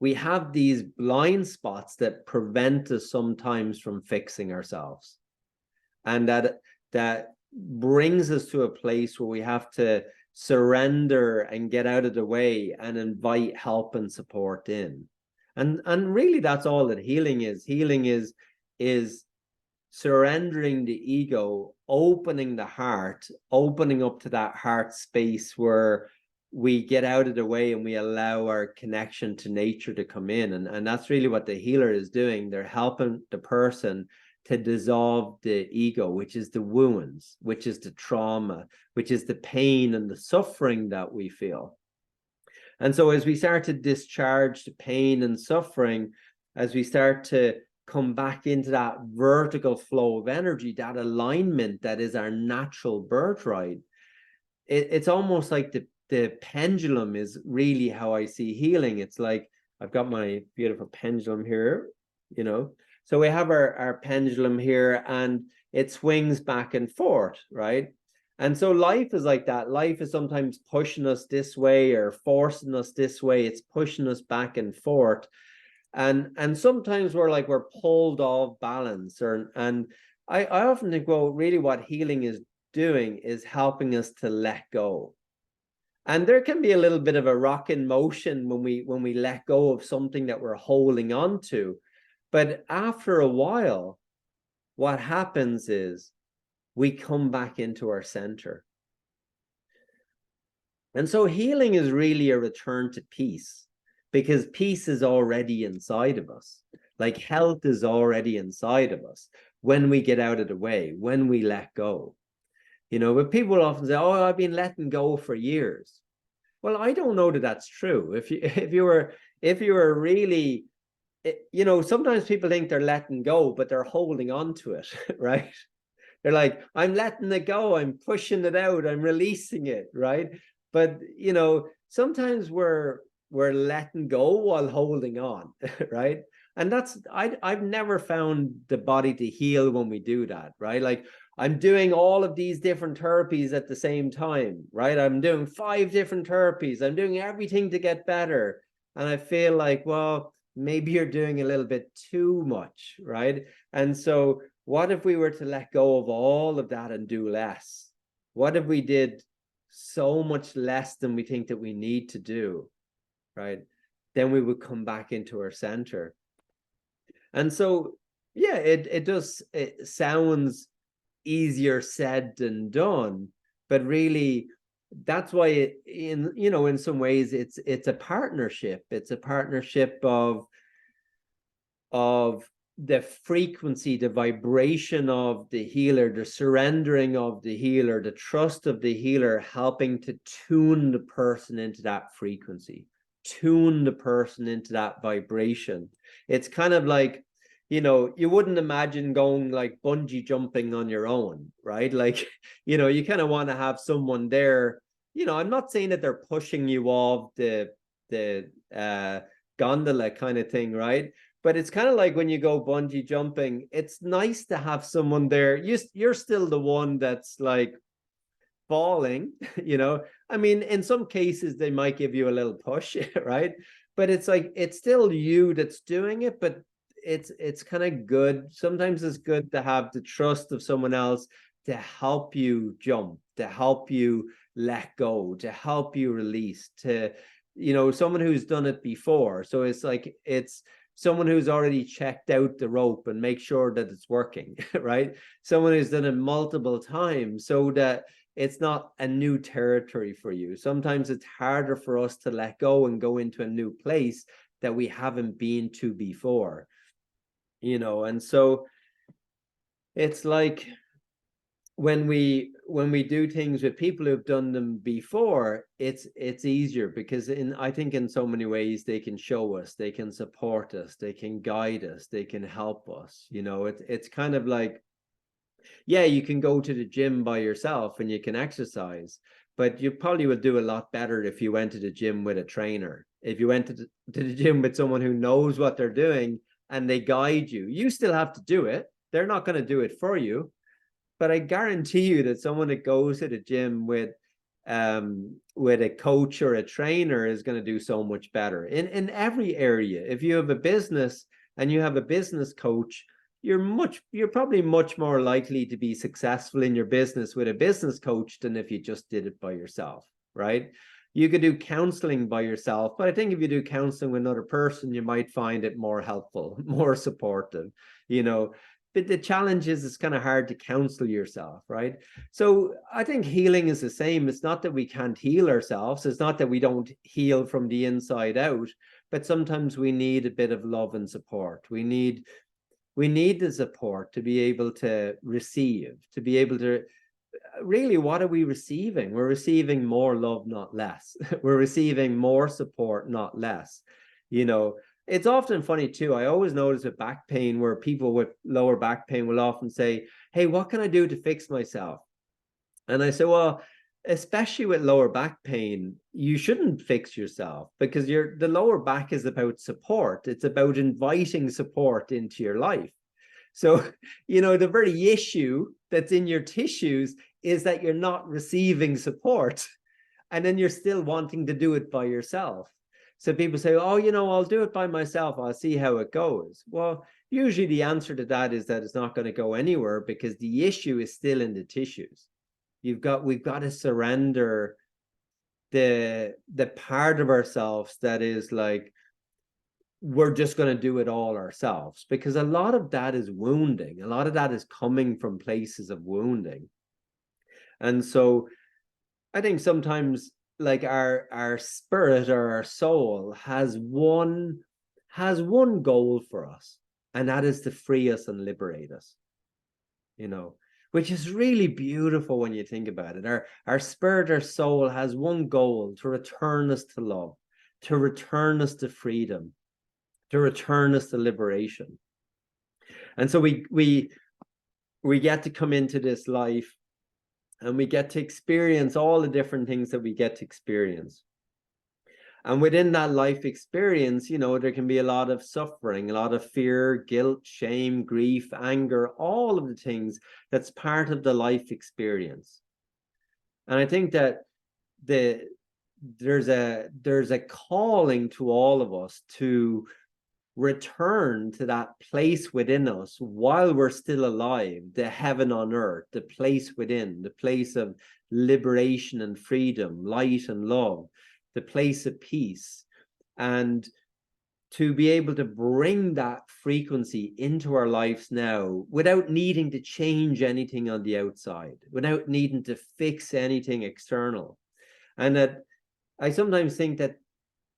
we have these blind spots that prevent us sometimes from fixing ourselves. And that brings us to a place where we have to surrender and get out of the way and invite help and support in. And really that's all that healing is. Healing is surrendering the ego, opening the heart, opening up to that heart space where we get out of the way and we allow our connection to nature to come in. And that's really what the healer is doing. They're helping the person to dissolve the ego, which is the wounds, which is the trauma, which is the pain and the suffering that we feel. And so as we start to discharge the pain and suffering, as we start to come back into that vertical flow of energy, that alignment that is our natural birthright, it's almost like the pendulum is really how I see healing. It's like, I've got my beautiful pendulum here, So we have our pendulum here and it swings back and forth, right? And so life is like that. Life is sometimes pushing us this way or forcing us this way. It's pushing us back and forth. And sometimes we're pulled off balance. And I often think, well, really what healing is doing is helping us to let go. And there can be a little bit of a rock in motion when we let go of something that we're holding on to. But after a while, what happens is we come back into our center. And so healing is really a return to peace, because peace is already inside of us. Like health is already inside of us when we get out of the way, when we let go. But people often say, oh, I've been letting go for years. Well, I don't know that that's true. If you were really, sometimes people think they're letting go, but they're holding on to it, right? They're like, I'm letting it go, I'm pushing it out, I'm releasing it, right? But sometimes we're letting go while holding on, right? And I've never found the body to heal when we do that, right? Like, I'm doing all of these different therapies at the same time, right? I'm doing 5 different therapies. I'm doing everything to get better. And I feel like, well, maybe you're doing a little bit too much, right? And so what if we were to let go of all of that and do less? What if we did so much less than we think that we need to do, right? Then we would come back into our center. And so, yeah, it sounds easier said than done, but really that's why in some ways it's a partnership. It's a partnership of the frequency, the vibration of the healer, the surrendering of the healer, the trust of the healer, helping to tune the person into that frequency, tune the person into that vibration. It's kind of like, you wouldn't imagine going like bungee jumping on your own, right? Like, you kind of want to have someone there. I'm not saying that they're pushing you off the gondola kind of thing, right? But it's kind of like when you go bungee jumping, it's nice to have someone there. You're still the one that's like falling, you know. I mean, in some cases they might give you a little push, right? But it's like it's still you that's doing it, but it's kind of good. Sometimes it's good to have the trust of someone else to help you jump, to help you let go, to help you release, to, you know, someone who's done it before. So it's like it's someone who's already checked out the rope and make sure that it's working, right? Someone who's done it multiple times so that it's not a new territory for you. Sometimes it's harder for us to let go and go into a new place that we haven't been to before, you know. And so it's like when we do things with people who've done them before, it's easier because I think in so many ways they can show us, they can support us, they can guide us, they can help us, you know. It's kind of like, yeah, you can go to the gym by yourself and you can exercise, but you probably would do a lot better if you went to the gym with a trainer. If you went to the gym with someone who knows what they're doing and they guide you, you still have to do it. They're not going to do it for you. But I guarantee you that someone that goes to the gym with a coach or a trainer is going to do so much better in every area. If you have a business and you have a business coach, you're probably much more likely to be successful in your business with a business coach than if you just did it by yourself, right? You could do counseling by yourself, but I think if you do counseling with another person, you might find it more helpful, more supportive, you know. But the challenge is it's kind of hard to counsel yourself, right? So I think healing is the same. It's not that we can't heal ourselves. It's not that we don't heal from the inside out, but sometimes we need a bit of love and support. We need the support to be able to receive, to be able to really, what are we receiving? We're receiving more love, not less. We're receiving more support, not less, you know. It's often funny too. I always notice with back pain where people with lower back pain will often say, hey, what can I do to fix myself? And I say, well, especially with lower back pain, you shouldn't fix yourself because the lower back is about support. It's about inviting support into your life. So, you know, the very issue that's in your tissues is that you're not receiving support, and then you're still wanting to do it by yourself. So people say, oh, you know, I'll do it by myself. I'll see how it goes. Well, usually the answer to that is that it's not going to go anywhere because the issue is still in the tissues. We've got to surrender the part of ourselves that is like, we're just going to do it all ourselves, because a lot of that is wounding. A lot of that is coming from places of wounding. And so I think sometimes like our spirit or our soul has one goal for us, and that is to free us and liberate us, you know, which is really beautiful when you think about it. Our spirit, our soul has one goal: to return us to love, to return us to freedom, to return us to liberation. And so we get to come into this life and we get to experience all the different things that we get to experience. And within that life experience, you know, there can be a lot of suffering, a lot of fear, guilt, shame, grief, anger, all of the things that's part of the life experience. And I think that there's a calling to all of us to return to that place within us while we're still alive, the heaven on earth, the place within, the place of liberation and freedom, light and love, the place of peace, and to be able to bring that frequency into our lives now without needing to change anything on the outside, without needing to fix anything external. And that I sometimes think that,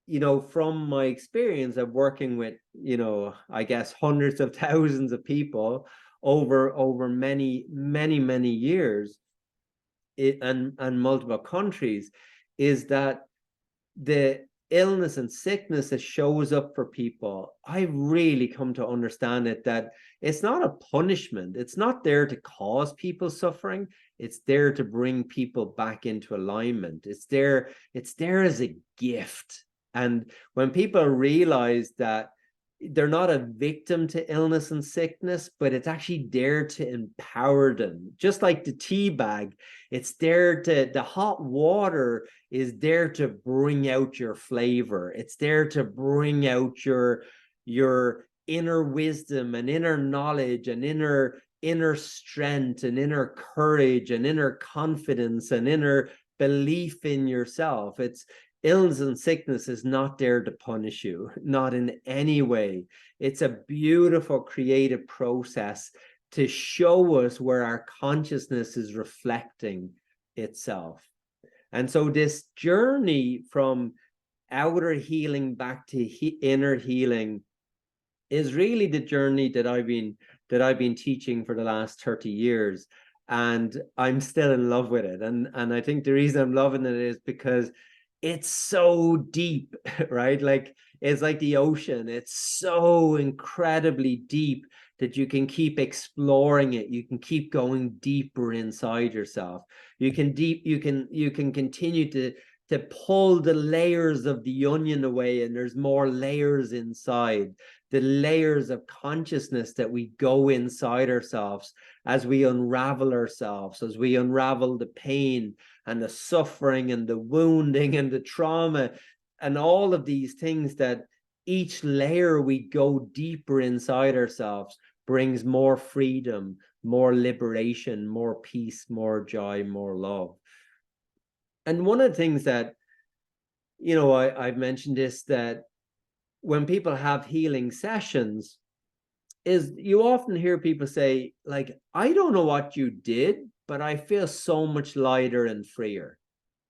you know, from my experience of working with, you know, I guess hundreds of thousands of people over many years and multiple countries, is that the illness and sickness that shows up for people, I really come to understand it, that it's not a punishment. It's not there to cause people suffering. It's there to bring people back into alignment. It's there as a gift. And when people realize that they're not a victim to illness and sickness, but it's actually there to empower them. Just like the tea bag, it's there to, the hot water is there to bring out your flavor. It's there to bring out your inner wisdom and inner knowledge and inner strength and inner courage and inner confidence and inner belief in yourself. It's illness and sickness is not there to punish you, not in any way. It's a beautiful creative process to show us where our consciousness is reflecting itself. And so this journey from outer healing back to inner healing is really the journey that I've been teaching for the last 30 years. And I'm still in love with it. And I think the reason I'm loving it is because it's so deep, right? Like, it's like the ocean. It's so incredibly deep that you can keep exploring it. You can keep going deeper inside yourself. You can continue to pull the layers of the onion away, and there's more layers inside. The layers of consciousness that we go inside ourselves as we unravel ourselves, as we unravel the pain and the suffering and the wounding and the trauma and all of these things, that each layer we go deeper inside ourselves brings more freedom, more liberation, more peace, more joy, more love. And one of the things that, you know, I've mentioned this, that when people have healing sessions, is you often hear people say, like, I don't know what you did, but I feel so much lighter and freer.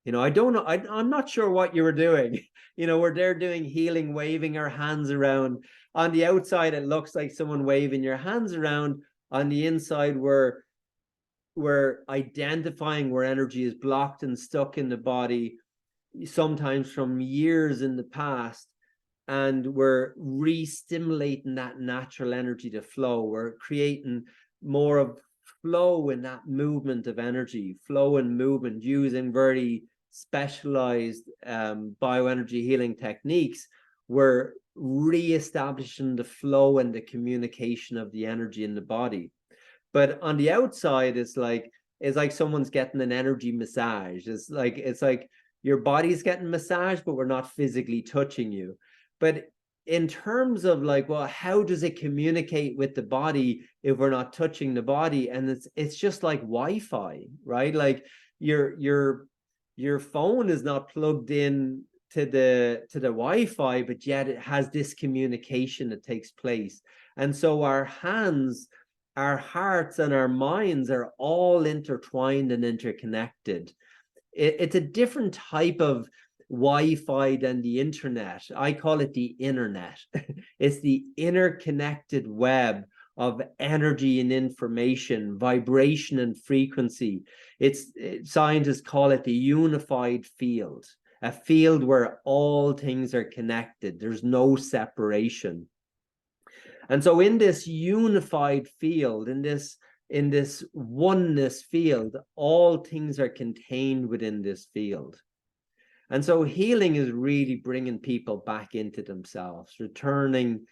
You know, I don't know, I'm not sure what you were doing. You know, we're there doing healing, waving our hands around. On the outside, it looks like someone waving your hands around. On the inside, we're identifying where energy is blocked and stuck in the body, sometimes from years in the past. And we're re-stimulating that natural energy to flow. We're creating more of flow in that movement of energy, flow and movement, using very specialized bioenergy healing techniques. We're re-establishing the flow and the communication of the energy in the body. But on the outside, it's like someone's getting an energy massage. It's like your body's getting massaged, but we're not physically touching you. But in terms of like, well, how does it communicate with the body if we're not touching the body? And it's just like Wi-Fi, right? Like your phone is not plugged in to the Wi-Fi, but yet it has this communication that takes place. And so our hands, our hearts, and our minds are all intertwined and interconnected. It's a different type of Wi-Fi than the internet. I call it the internet. It's the interconnected web of energy and information, vibration and frequency. Scientists call it the unified field, a field where all things are connected. There's no separation. And so in this unified field, in this oneness field, all things are contained within this field. And so healing is really bringing people back into themselves, returning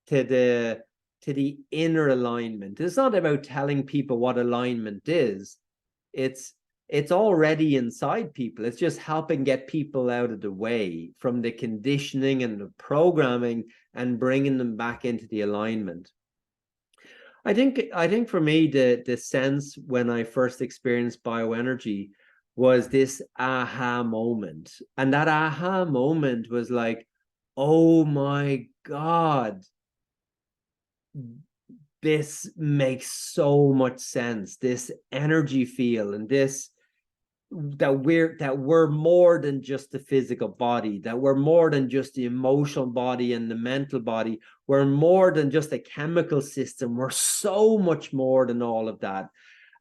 to the inner alignment. It's not about telling people what alignment is. It's already inside people. It's just helping get people out of the way from the conditioning and the programming and bringing them back into the alignment. I think for me, the sense when I first experienced bioenergy was this aha moment. And that aha moment was like, oh my God, this makes so much sense. This energy field and this, that we're more than just the physical body, that we're more than just the emotional body and the mental body. We're more than just a chemical system. We're so much more than all of that.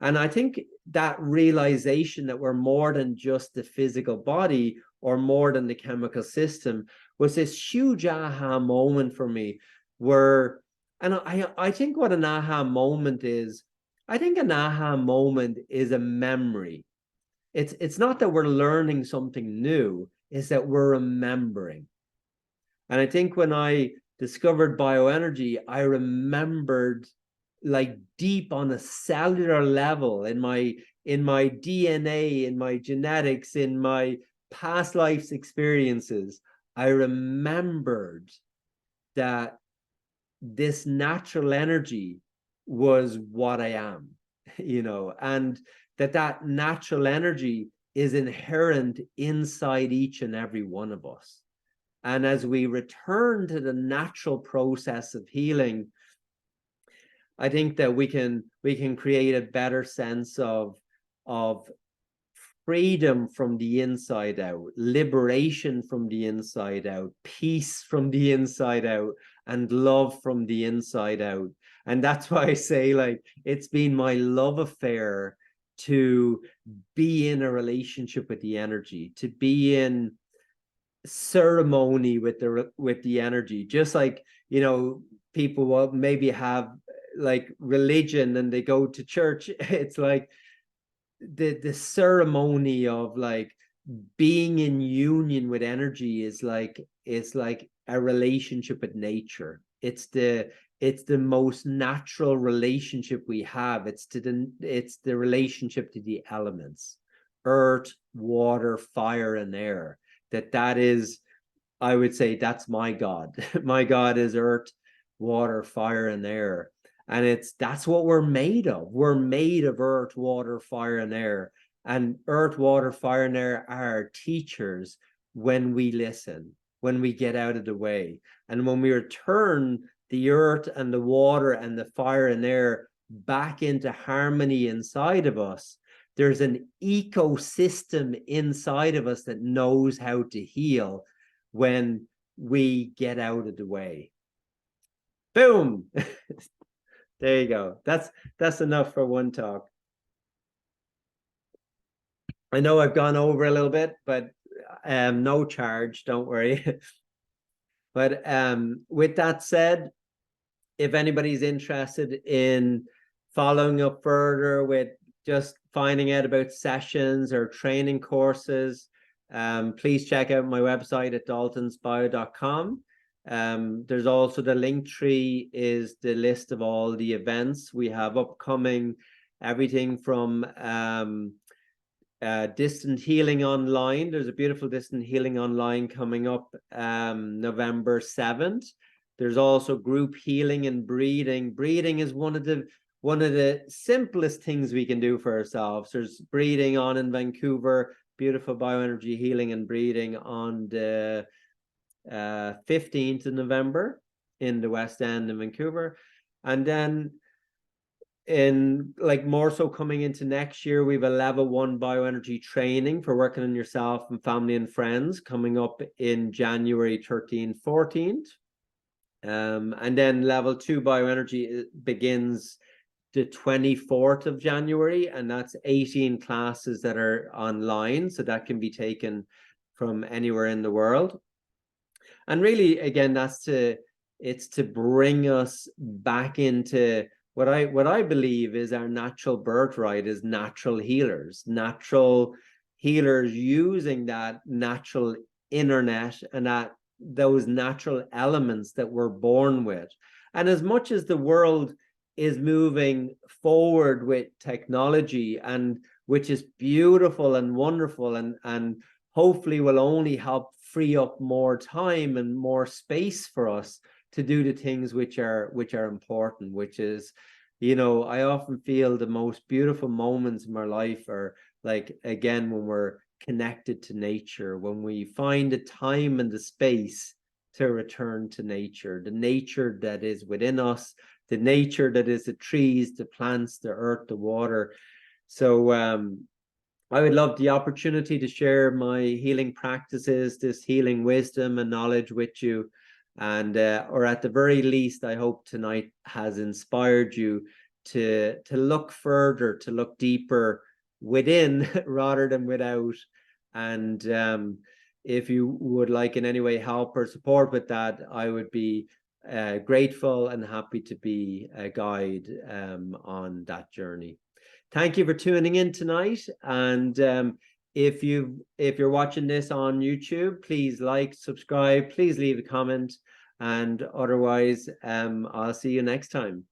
And I think that realization that we're more than just the physical body or more than the chemical system was this huge aha moment for me, where, and I think what an aha moment is, I think an aha moment is a memory. It's not that we're learning something new, it's that we're remembering. And I think when I discovered bioenergy, I remembered, like, deep on a cellular level, in my DNA, in my genetics, in my past life's experiences, I remembered that this natural energy was what I am, and that natural energy is inherent inside each and every one of us. And as we return to the natural process of healing, I think that we can create a better sense of freedom from the inside out, liberation from the inside out, peace from the inside out, and love from the inside out. And that's why I say, like, it's been my love affair to be in a relationship with the energy, to be in ceremony with the energy. Just like, people will maybe have like religion and they go to church. It's like the ceremony of like being in union with energy is like a relationship with nature. It's the most natural relationship we have. It's the relationship to the elements: earth, water, fire, and air. That is, I would say, that's my God. My God is earth, water, fire, and air. And that's what we're made of. We're made of earth, water, fire, and air. And earth, water, fire, and air are teachers when we listen, when we get out of the way. And when we return the earth and the water and the fire and air back into harmony inside of us, there's an ecosystem inside of us that knows how to heal when we get out of the way. Boom. There you go. That's enough for one talk. I know I've gone over a little bit, but no charge, don't worry. But with that said, if anybody's interested in following up further with just finding out about sessions or training courses, please check out my website at daltonsbio.com. There's also the link tree is the list of all the events we have upcoming, everything from distant healing online. There's a beautiful distant healing online coming up November 7th. There's also group healing and breathing. Breathing is one of the simplest things we can do for ourselves. There's breathing on in Vancouver, beautiful bioenergy healing and breathing on the 15th of November in the West End in Vancouver. And then in like more so coming into next year, we have a level 1 bioenergy training for working on yourself and family and friends coming up in January 13th, 14th. And then level 2 bioenergy begins the 24th of January, and that's 18 classes that are online, so that can be taken from anywhere in the world. And really, again, it's to bring us back into what I believe is our natural birthright, is natural healers using that natural internet and those natural elements that we're born with. And as much as the world is moving forward with technology, and which is beautiful and wonderful, and hopefully will only help free up more time and more space for us to do the things which are important, which is, I often feel the most beautiful moments in my life are like, again, when we're connected to nature, when we find the time and the space to return to nature, the nature that is within us, the nature that is the trees, the plants, the earth, the water. So I would love the opportunity to share my healing practices, this healing wisdom and knowledge with you. And or at the very least, I hope tonight has inspired you to look further, to look deeper within rather than without. And if you would like in any way help or support with that, I would be grateful and happy to be a guide on that journey. Thank you for tuning in tonight. And if you're watching this on YouTube, please like, subscribe, please leave a comment, and otherwise, I'll see you next time.